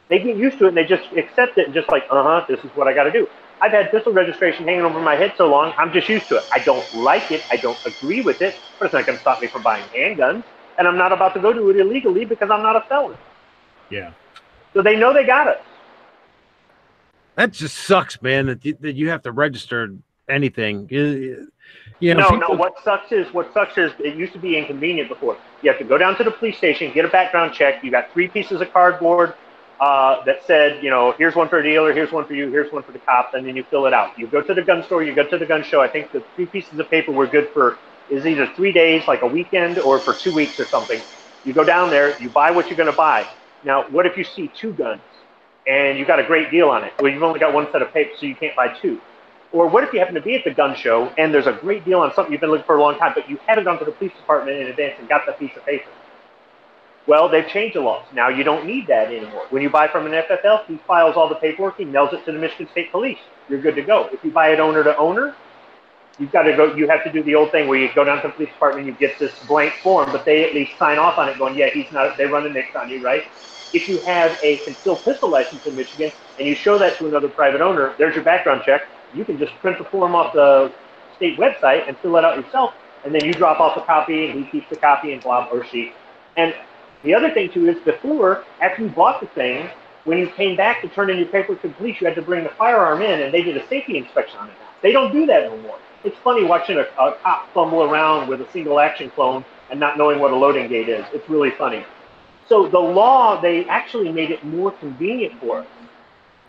they get used to it and they just accept it and just like, this is what I got to do. I've had pistol registration hanging over my head so long, I'm just used to it. I don't like it. I don't agree with it, but it's not going to stop me from buying handguns. And I'm not about to go do it illegally because I'm not a felon. Yeah. So they know they got us. That just sucks, man, that you have to register anything. No, what sucks is it used to be inconvenient before. You have to go down to the police station, get a background check. You got 3 pieces of cardboard that said, here's one for a dealer, here's one for you, here's one for the cops, and then you fill it out. You go to the gun store, you go to the gun show. I think the 3 pieces of paper were good for is either 3 days, like a weekend, or for 2 weeks or something. You go down there, you buy what you're going to buy. Now, what if you see 2 guns and you got a great deal on it? Well, you've only got 1 set of papers, so you can't buy 2. Or what if you happen to be at the gun show and there's a great deal on something you've been looking for a long time, but you haven't gone to the police department in advance and got the piece of paper? Well, they've changed the laws. Now you don't need that anymore. When you buy from an FFL, he files all the paperwork, he mails it to the Michigan State Police. You're good to go. If you buy it owner to owner, you have to do the old thing where you go down to the police department, you get this blank form, but they at least sign off on it going, yeah, he's not, they run a nix on you, right? If you have a concealed pistol license in Michigan and you show that to another private owner, there's your background check. You can just print the form off the state website and fill it out yourself, and then you drop off a copy and he keeps the copy and blah, or she. And the other thing too is before, after you bought the thing, when you came back to turn in your paperwork to the police, you had to bring the firearm in and they did a safety inspection on it now. They don't do that no more. It's funny watching a cop fumble around with a single action clone and not knowing what a loading gate is. It's really funny. So the law, they actually made it more convenient for us.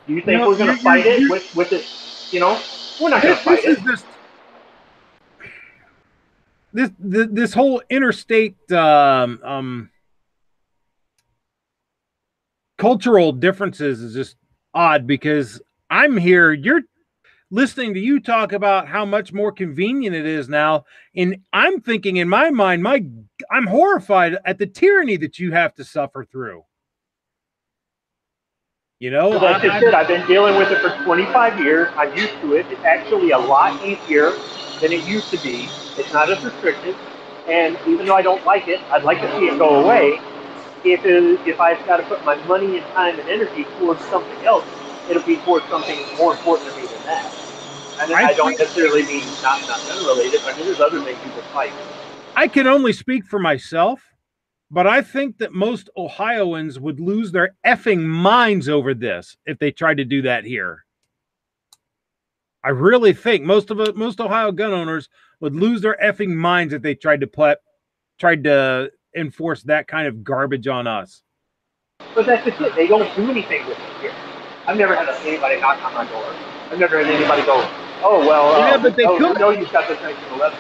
Do you think we're going to fight it with it? We're not going to fight it. This whole interstate cultural differences is just odd because I'm here, you're listening to you talk about how much more convenient it is now, and I'm thinking in my mind, I'm horrified at the tyranny that you have to suffer through. Like I said, I've been dealing with it for 25 years. I'm used to it. It's actually a lot easier than it used to be. It's not as restrictive, and even though I don't like it, I'd like to see it go away. If I've got to put my money and time and energy towards something else, it'll be towards something more important to me than that. And I don't necessarily mean not gun related, but there's other things you could fight. I can only speak for myself, but I think that most Ohioans would lose their effing minds over this if they tried to do that here. I really think most Ohio gun owners would lose their effing minds if they tried to enforce that kind of garbage on us. But that's just it. They don't do anything with it here. I've never had anybody knock on my door. I've never had anybody go, Oh, well, Yeah, but they no, could. no, you've got this 1911.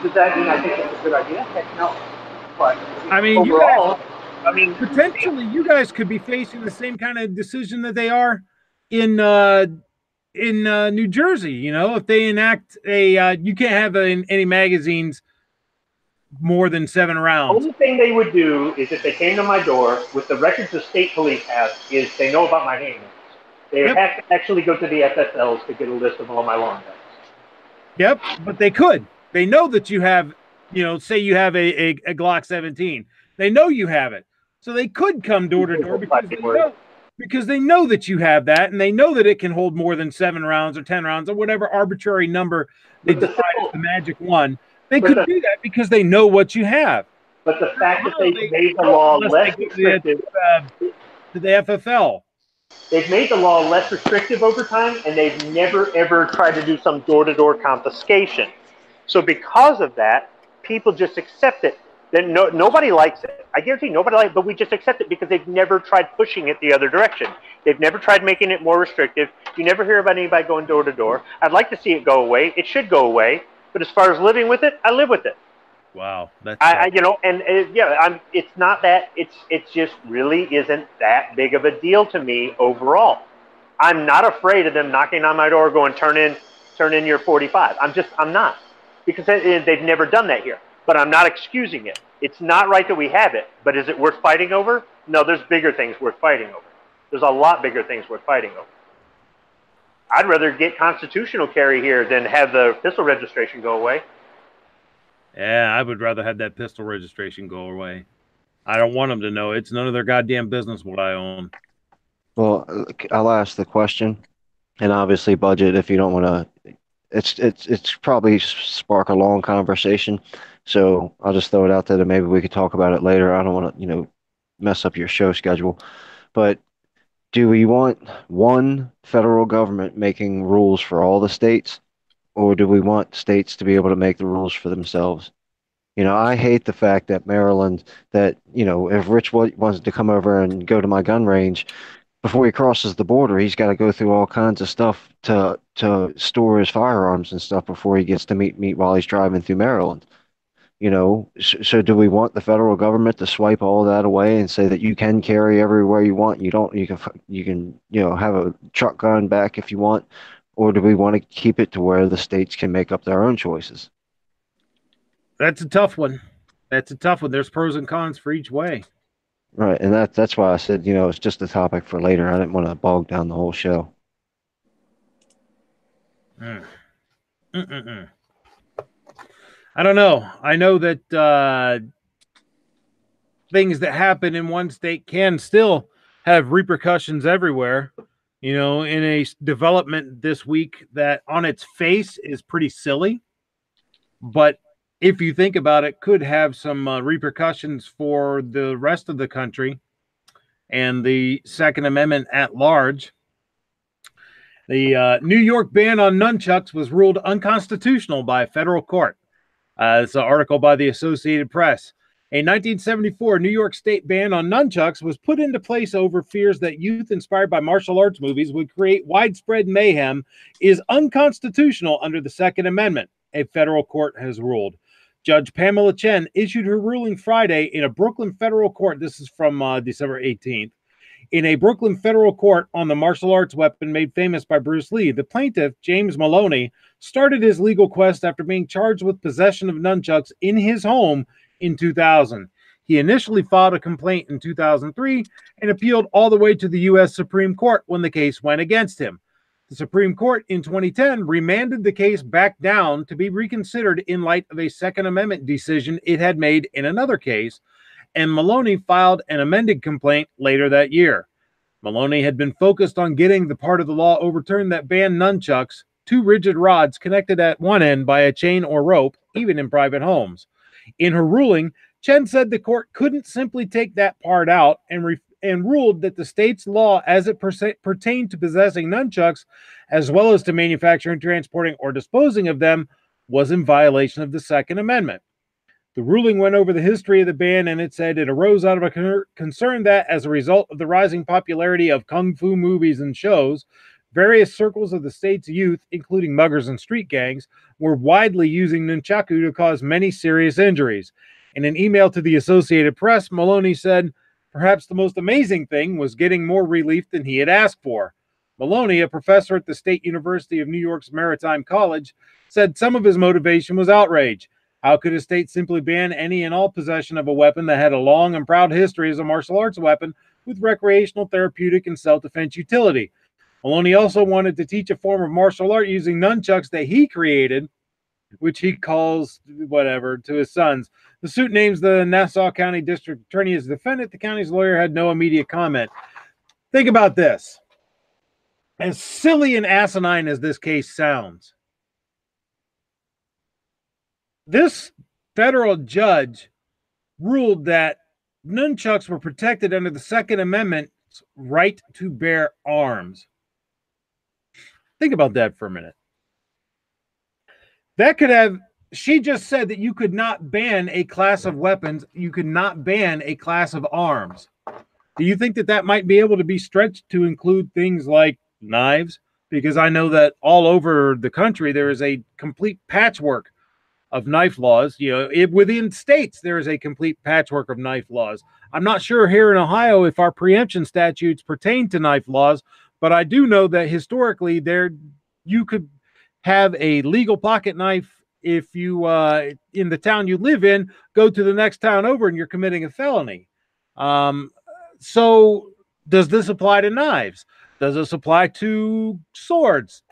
Does that mean I think it's a good idea? Heck no. But I mean, overall, I mean, potentially you guys could be facing the same kind of decision that they are in New Jersey. You know, if they enact a you can't have any magazines more than 7 rounds. only thing they would do is if they came to my door with the records the state police have is they know about my handguns. They Yep. have to actually go to the FSLs to get a list of all my long guns. Yep, but they could. They know that you have, say you have a Glock 17. They know you have it. So they could come door to door because they know that you have that, and they know that it can hold more than 7 rounds or 10 rounds or whatever arbitrary number they decide is the magic one. They could do that because they know what you have. But the fact that they made the law less restrictive to the FFL. They've made the law less restrictive over time, and they've never, ever tried to do some door-to-door confiscation. So because of that, people just accept it. Then nobody likes it. I guarantee nobody likes it, but we just accept it because they've never tried pushing it the other direction. They've never tried making it more restrictive. You never hear about anybody going door-to-door. I'd like to see it go away. It should go away. But as far as living with it, I live with it. Wow, that's it's not that it just really isn't that big of a deal to me overall. I'm not afraid of them knocking on my door going turn in your 45. I'm not, because they've never done that here. But I'm not excusing it. It's not right that we have it, but is it worth fighting over? No, there's bigger things worth fighting over. There's a lot bigger things worth fighting over. I'd rather get constitutional carry here than have the pistol registration go away. Yeah, I would rather have that pistol registration go away. I don't want them to know. It's none of their goddamn business what I own. Well, I'll ask the question, and obviously budget if you don't want to. It's probably spark a long conversation, so I'll just throw it out there that maybe we could talk about it later. I don't want to, mess up your show schedule, but do we want one federal government making rules for all the states? Or do we want states to be able to make the rules for themselves? I hate the fact that Maryland, if Rich wants to come over and go to my gun range, before he crosses the border, he's got to go through all kinds of stuff to store his firearms and stuff before he gets to meet while he's driving through Maryland. So do we want the federal government to swipe all that away and say that you can carry everywhere you want? You can have a truck gun back if you want. Or do we want to keep it to where the states can make up their own choices? That's a tough one. There's pros and cons for each way. Right, and that's why I said, it's just a topic for later. I didn't want to bog down the whole show. I don't know. I know that things that happen in one state can still have repercussions everywhere. In a development this week that on its face is pretty silly, but if you think about it, could have some repercussions for the rest of the country and the Second Amendment at large. The New York ban on nunchucks was ruled unconstitutional by a federal court. It's an article by the Associated Press. A 1974 New York State ban on nunchucks was put into place over fears that youth inspired by martial arts movies would create widespread mayhem is unconstitutional under the Second Amendment, a federal court has ruled. Judge Pamela Chen issued her ruling Friday in a Brooklyn federal court. This is from December 18th. In a Brooklyn federal court on the martial arts weapon made famous by Bruce Lee, the plaintiff, James Maloney, started his legal quest after being charged with possession of nunchucks in his home in 2000. He initially filed a complaint in 2003 and appealed all the way to the U.S. Supreme Court when the case went against him. The Supreme Court in 2010 remanded the case back down to be reconsidered in light of a Second Amendment decision it had made in another case, and Maloney filed an amended complaint later that year. Maloney had been focused on getting the part of the law overturned that banned nunchucks, 2 rigid rods connected at one end by a chain or rope, even in private homes. In her ruling, Chen said the court couldn't simply take that part out and ruled that the state's law as it pertained to possessing nunchucks, as well as to manufacturing, transporting, or disposing of them, was in violation of the Second Amendment. The ruling went over the history of the ban, and it said it arose out of a concern that, as a result of the rising popularity of kung fu movies and shows, Various circles of the state's youth, including muggers and street gangs, were widely using nunchaku to cause many serious injuries. In an email to the Associated Press, Maloney said, perhaps the most amazing thing was getting more relief than he had asked for. Maloney, a professor at the State University of New York's Maritime College, said some of his motivation was outrage. How could a state simply ban any and all possession of a weapon that had a long and proud history as a martial arts weapon with recreational, therapeutic, and self-defense utility? Maloney also wanted to teach a form of martial art using nunchucks that he created, which he calls whatever to his sons. The suit names the Nassau County District Attorney as the defendant. The county's lawyer had no immediate comment. Think about this. As silly and asinine as this case sounds, this federal judge ruled that nunchucks were protected under the Second Amendment's right to bear arms. Think about that for a minute. That could have, she just said that you could not ban a class of weapons. You could not ban a class of arms. Do you think that that might be able to be stretched to include things like knives? Because I know that all over the country, there is a complete patchwork of knife laws. Within states, there is a complete patchwork of knife laws. I'm not sure here in Ohio if our preemption statutes pertain to knife laws, but I do know that historically you could have a legal pocket knife if you, in the town you live in, go to the next town over and you're committing a felony. So does this apply to knives? Does this apply to swords?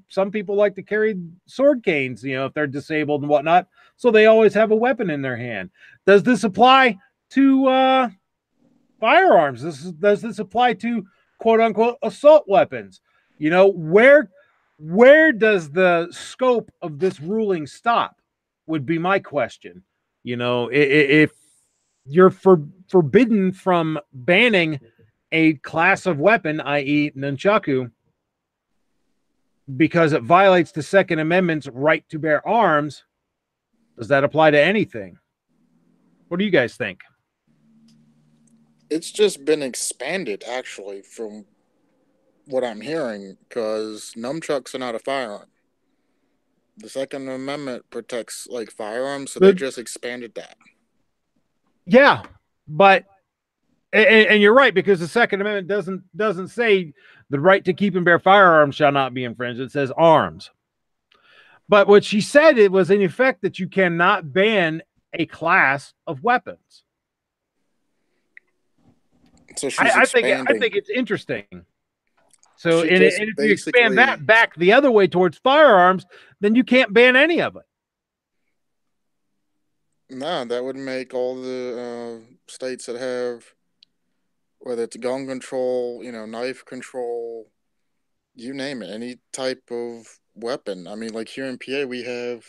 Some people like to carry sword canes, if they're disabled and whatnot. So they always have a weapon in their hand. Does this apply to firearms? Does this apply to quote unquote assault weapons? Where does the scope of this ruling stop would be my question. If you're forbidden from banning a class of weapon, i.e. nunchaku, because it violates the Second Amendment's right to bear arms, does that apply to anything? What do you guys think? It's just been expanded, actually, from what I'm hearing, because nunchucks are not a firearm. The Second Amendment protects firearms, so they just expanded that. Yeah, but and you're right, because the Second Amendment doesn't say the right to keep and bear firearms shall not be infringed. It says arms. But what she said, it was in effect that you cannot ban a class of weapons. So I think it's interesting. So, and if you expand that back the other way towards firearms, then you can't ban any of it. No, that would make all the states that have, whether it's gun control, knife control, you name it, any type of weapon. I mean, like here in PA, we have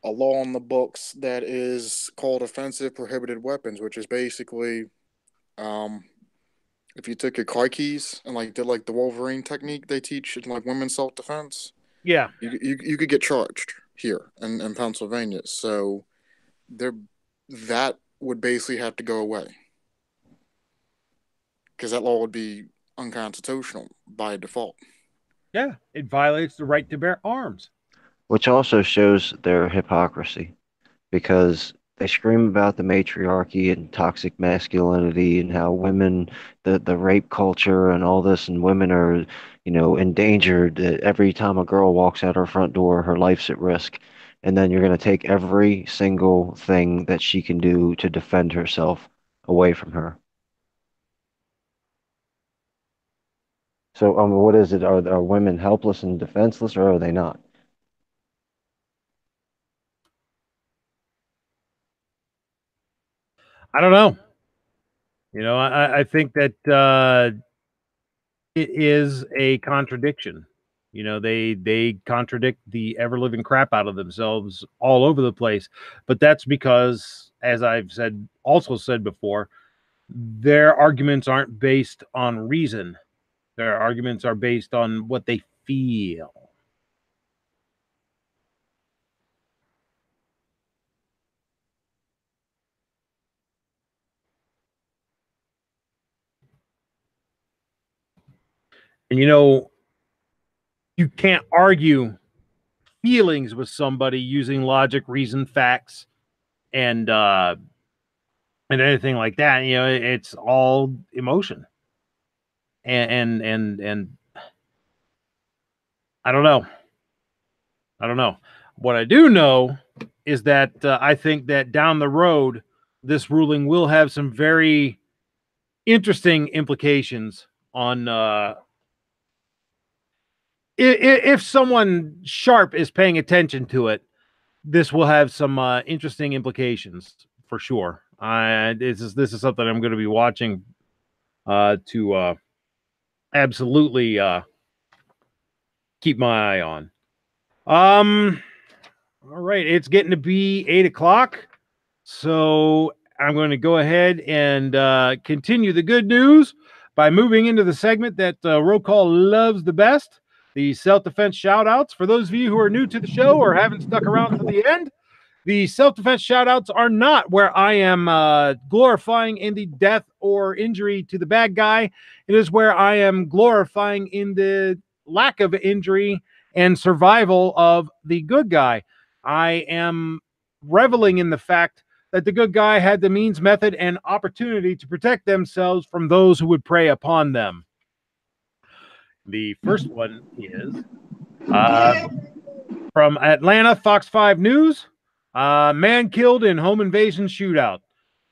a law on the books that is called offensive prohibited weapons, which is basically, if you took your car keys and did the Wolverine technique they teach in women's self defense, yeah, you could get charged here in Pennsylvania. So that would basically have to go away, because that law would be unconstitutional by default. Yeah, it violates the right to bear arms. Which also shows their hypocrisy, because they scream about the matriarchy and toxic masculinity and how women, the rape culture and all this, and women are, endangered. Every time a girl walks out her front door, her life's at risk. And then you're going to take every single thing that she can do to defend herself away from her. So, what is it? Are women helpless and defenseless, or are they not? I don't know. I think that it is a contradiction. They contradict the ever-living crap out of themselves all over the place. But that's because, as I've also said before, their arguments aren't based on reason. Their arguments are based on what they feel. And, you know, you can't argue feelings with somebody using logic, reason, facts, and anything like that. You know, it's all emotion. And I don't know. I don't know. What I do know is that I think that down the road, this ruling will have some very interesting implications on if someone sharp is paying attention to it. This will have some interesting implications for sure. This is something I'm going to be watching to absolutely keep my eye on. All right, it's getting to be 8 o'clock, so I'm going to go ahead and continue the good news by moving into the segment that Roll Call loves the best, the Self Defense Shoutouts. For those of you who are new to the show or haven't stuck around to the end, the Self Defense Shoutouts are not where I am glorifying in the death or injury to the bad guy. It is where I am glorifying in the lack of injury and survival of the good guy. I am reveling in the fact that the good guy had the means, method, and opportunity to protect themselves from those who would prey upon them. The first one is from Atlanta, Fox 5 News. Man killed in home invasion shootout.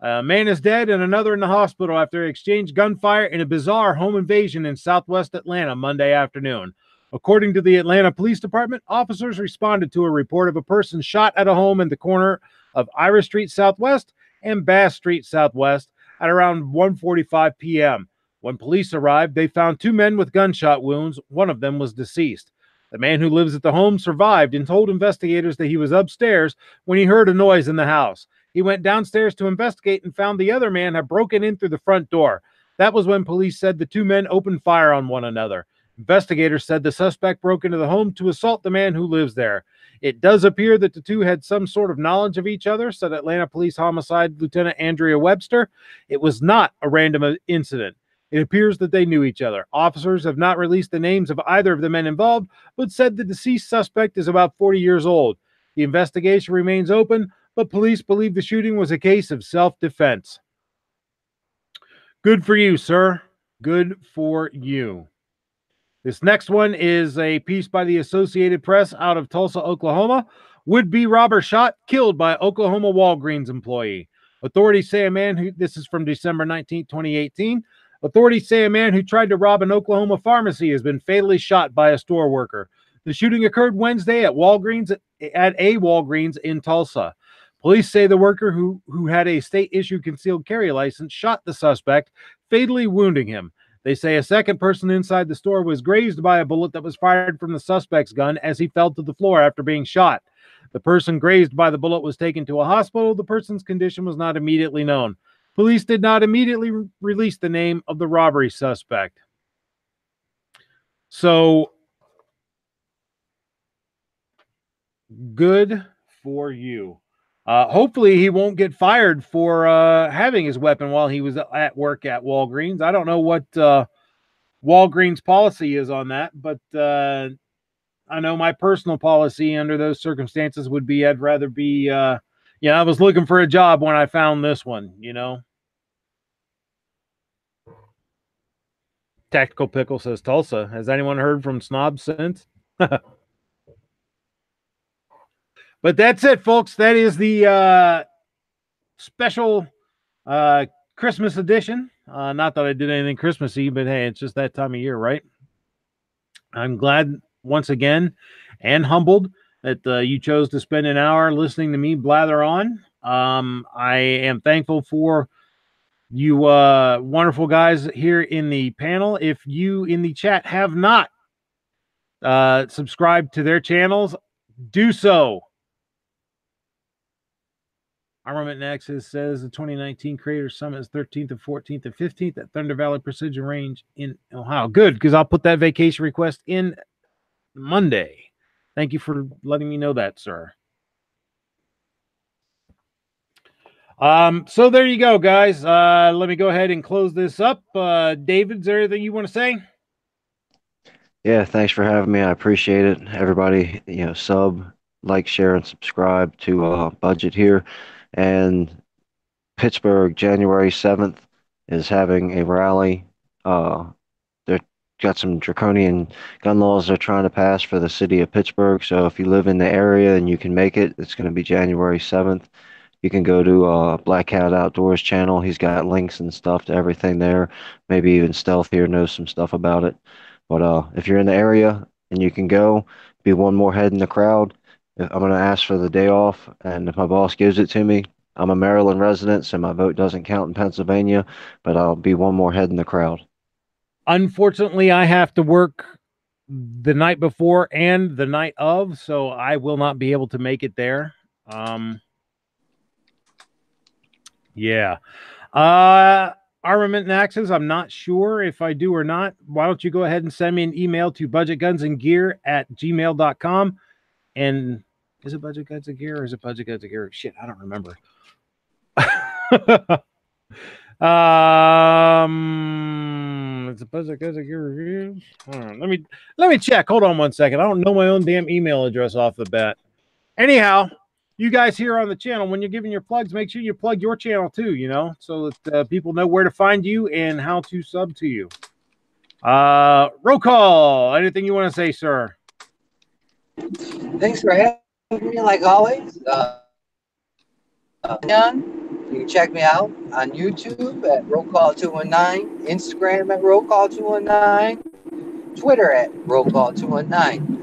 A man is dead and another in the hospital after they exchanged gunfire in a bizarre home invasion in southwest Atlanta Monday afternoon. According to the Atlanta Police Department, officers responded to a report of a person shot at a home in the corner of Ira Street Southwest and Bass Street Southwest at around 1:45 p.m. When police arrived, they found two men with gunshot wounds. One of them was deceased. The man who lives at the home survived and told investigators that he was upstairs when he heard a noise in the house. He went downstairs to investigate and found the other man had broken in through the front door. That was when police said the two men opened fire on one another. Investigators said the suspect broke into the home to assault the man who lives there. It does appear that the two had some sort of knowledge of each other, said Atlanta Police Homicide Lieutenant Andrea Webster. It was not a random incident. It appears that they knew each other. Officers have not released the names of either of the men involved, but said the deceased suspect is about 40 years old. The investigation remains open, but police believe the shooting was a case of self-defense. Good for you, sir. Good for you. This next one is a piece by the Associated Press out of Tulsa, Oklahoma. Would-be robber shot, killed by Oklahoma Walgreens employee. Authorities say a man who, this is from December 19, 2018. Authorities say a man who tried to rob an Oklahoma pharmacy has been fatally shot by a store worker. The shooting occurred Wednesday at a Walgreens in Tulsa. Police say the worker who had a state-issued concealed carry license shot the suspect, fatally wounding him. They say a second person inside the store was grazed by a bullet that was fired from the suspect's gun as he fell to the floor after being shot. The person grazed by the bullet was taken to a hospital. The person's condition was not immediately known. Police did not immediately release the name of the robbery suspect. So, good for you. Hopefully he won't get fired for having his weapon while he was at work at Walgreens. I don't know what Walgreens policy is on that, but I know my personal policy under those circumstances would be I'd rather be, I was looking for a job when I found this one, you know. Tactical Pickle says Tulsa. Has anyone heard from Snob since? But that's it, folks. That is the special Christmas edition. Not that I did anything Christmassy, but hey, it's just that time of year, right? I'm glad once again and humbled that you chose to spend an hour listening to me blather on. I am thankful for you wonderful guys here in the panel. If you in the chat have not subscribed to their channels, do so. Armament Nexus says the 2019 Creator Summit is 13th and 14th and 15th at Thunder Valley Precision Range in Ohio. Good, because I'll put that vacation request in Monday. Thank you for letting me know that, sir. So there you go, guys. Let me go ahead and close this up. David, is there anything you want to say? Yeah, thanks for having me. I appreciate it. Everybody, sub, like, share, and subscribe to Budget here. And Pittsburgh, January 7th, is having a rally. They've got some draconian gun laws they're trying to pass for the city of Pittsburgh. So if you live in the area and you can make it, it's going to be January 7th. You can go to Black Cat Outdoors channel. He's got links and stuff to everything there. Maybe even Stealth here knows some stuff about it. But if you're in the area and you can go, be one more head in the crowd. I'm going to ask for the day off, and if my boss gives it to me, I'm a Maryland resident, so my vote doesn't count in Pennsylvania, but I'll be one more head in the crowd. Unfortunately, I have to work the night before and the night of, so I will not be able to make it there. Yeah. Armament and Axes, I'm not sure if I do or not. Why don't you go ahead and send me an email to budgetgunsandgear@gmail.com. And is it Budget Guns and Gear or is it Budget Guns and Gear? Shit, I don't remember. It's a Budget Guns and Gear reviews. Let me check. Hold on one second. I don't know my own damn email address off the bat. Anyhow, you guys here on the channel, when you're giving your plugs, make sure you plug your channel too, so that people know where to find you and how to sub to you. Roll call. Anything you want to say, sir? Thanks for having me, like always. You can check me out on YouTube at Roll Call 219, Instagram at Roll Call 219, Twitter at Roll Call 219.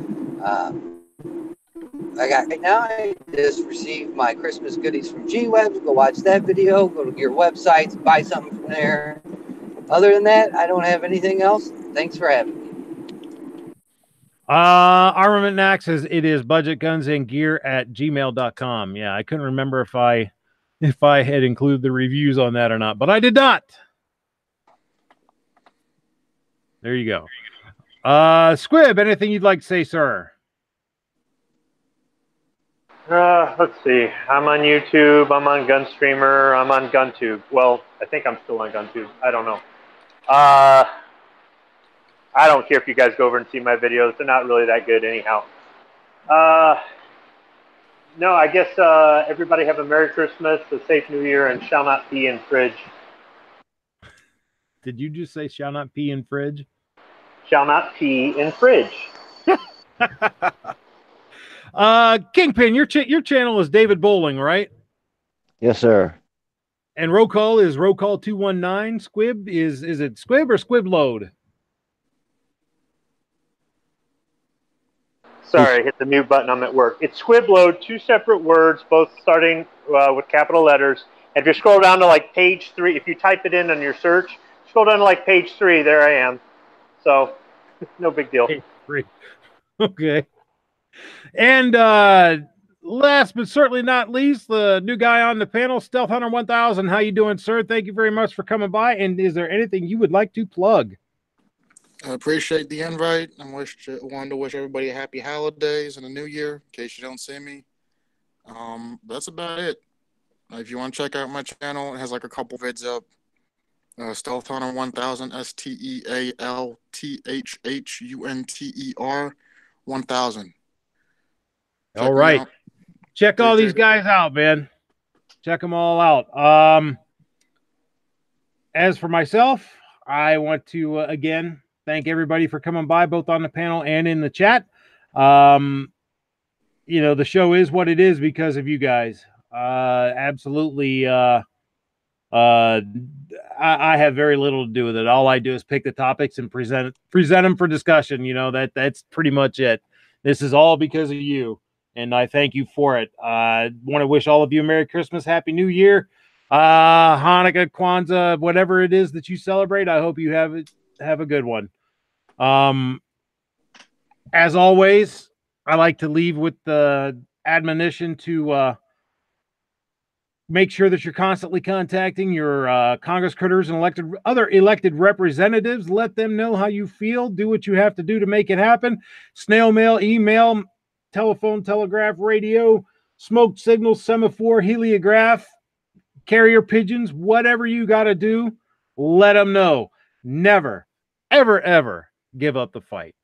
I just received my Christmas goodies from G-Webs. Go watch that video. Go to your websites, buy something from there. Other than that, I don't have anything else. Thanks for having me. Armament and Axes, it is budgetgunsandgear@gmail.com. Yeah, I couldn't remember if I had included the reviews on that or not, but I did not. There you go. Squib, anything you'd like to say, sir? Let's see. I'm on YouTube. I'm on Gunstreamer. I'm on GunTube. Well, I think I'm still on GunTube. I don't know. I don't care if you guys go over and see my videos. They're not really that good anyhow. No, I guess everybody have a Merry Christmas, a safe New Year, and shall not pee in fridge. Did you just say shall not pee in fridge? Shall not pee in fridge. Kingpin, your channel is David Bowling, right? Yes, sir. And roll call is roll call 219. Squib is it Squib or Squib Load? Sorry, I hit the mute button. I'm at work. It's Squib Load, two separate words, both starting with capital letters. And if you scroll down to like page 3, if you type it in on your search, scroll down to like page 3. There I am. So, no big deal. Page 3. Okay. And last but certainly not least, the new guy on the panel, Stealth Hunter 1000. How you doing, sir? Thank you very much for coming by. And is there anything you would like to plug? I appreciate the invite. I wanted to wish everybody a happy holidays and a new year, in case you don't see me. That's about it. If you want to check out my channel, it has like a couple vids up. Stealth Hunter 1000, StealthHunter 1000. All right. Check all these guys out, man. Check them all out. As for myself, I want to, again, thank everybody for coming by, both on the panel and in the chat. The show is what it is because of you guys. Absolutely. I have very little to do with it. All I do is pick the topics and present them for discussion. That's pretty much it. This is all because of you, and I thank you for it. I want to wish all of you a Merry Christmas, Happy New Year, Hanukkah, Kwanzaa, whatever it is that you celebrate. I hope you have a good one. As always, I like to leave with the admonition to make sure that you're constantly contacting your Congress critters and other elected representatives. Let them know how you feel. Do what you have to do to make it happen. Snail mail, email, telephone, telegraph, radio, smoke signal, semaphore, heliograph, carrier pigeons, whatever you got to do, let them know. Never, ever, ever give up the fight.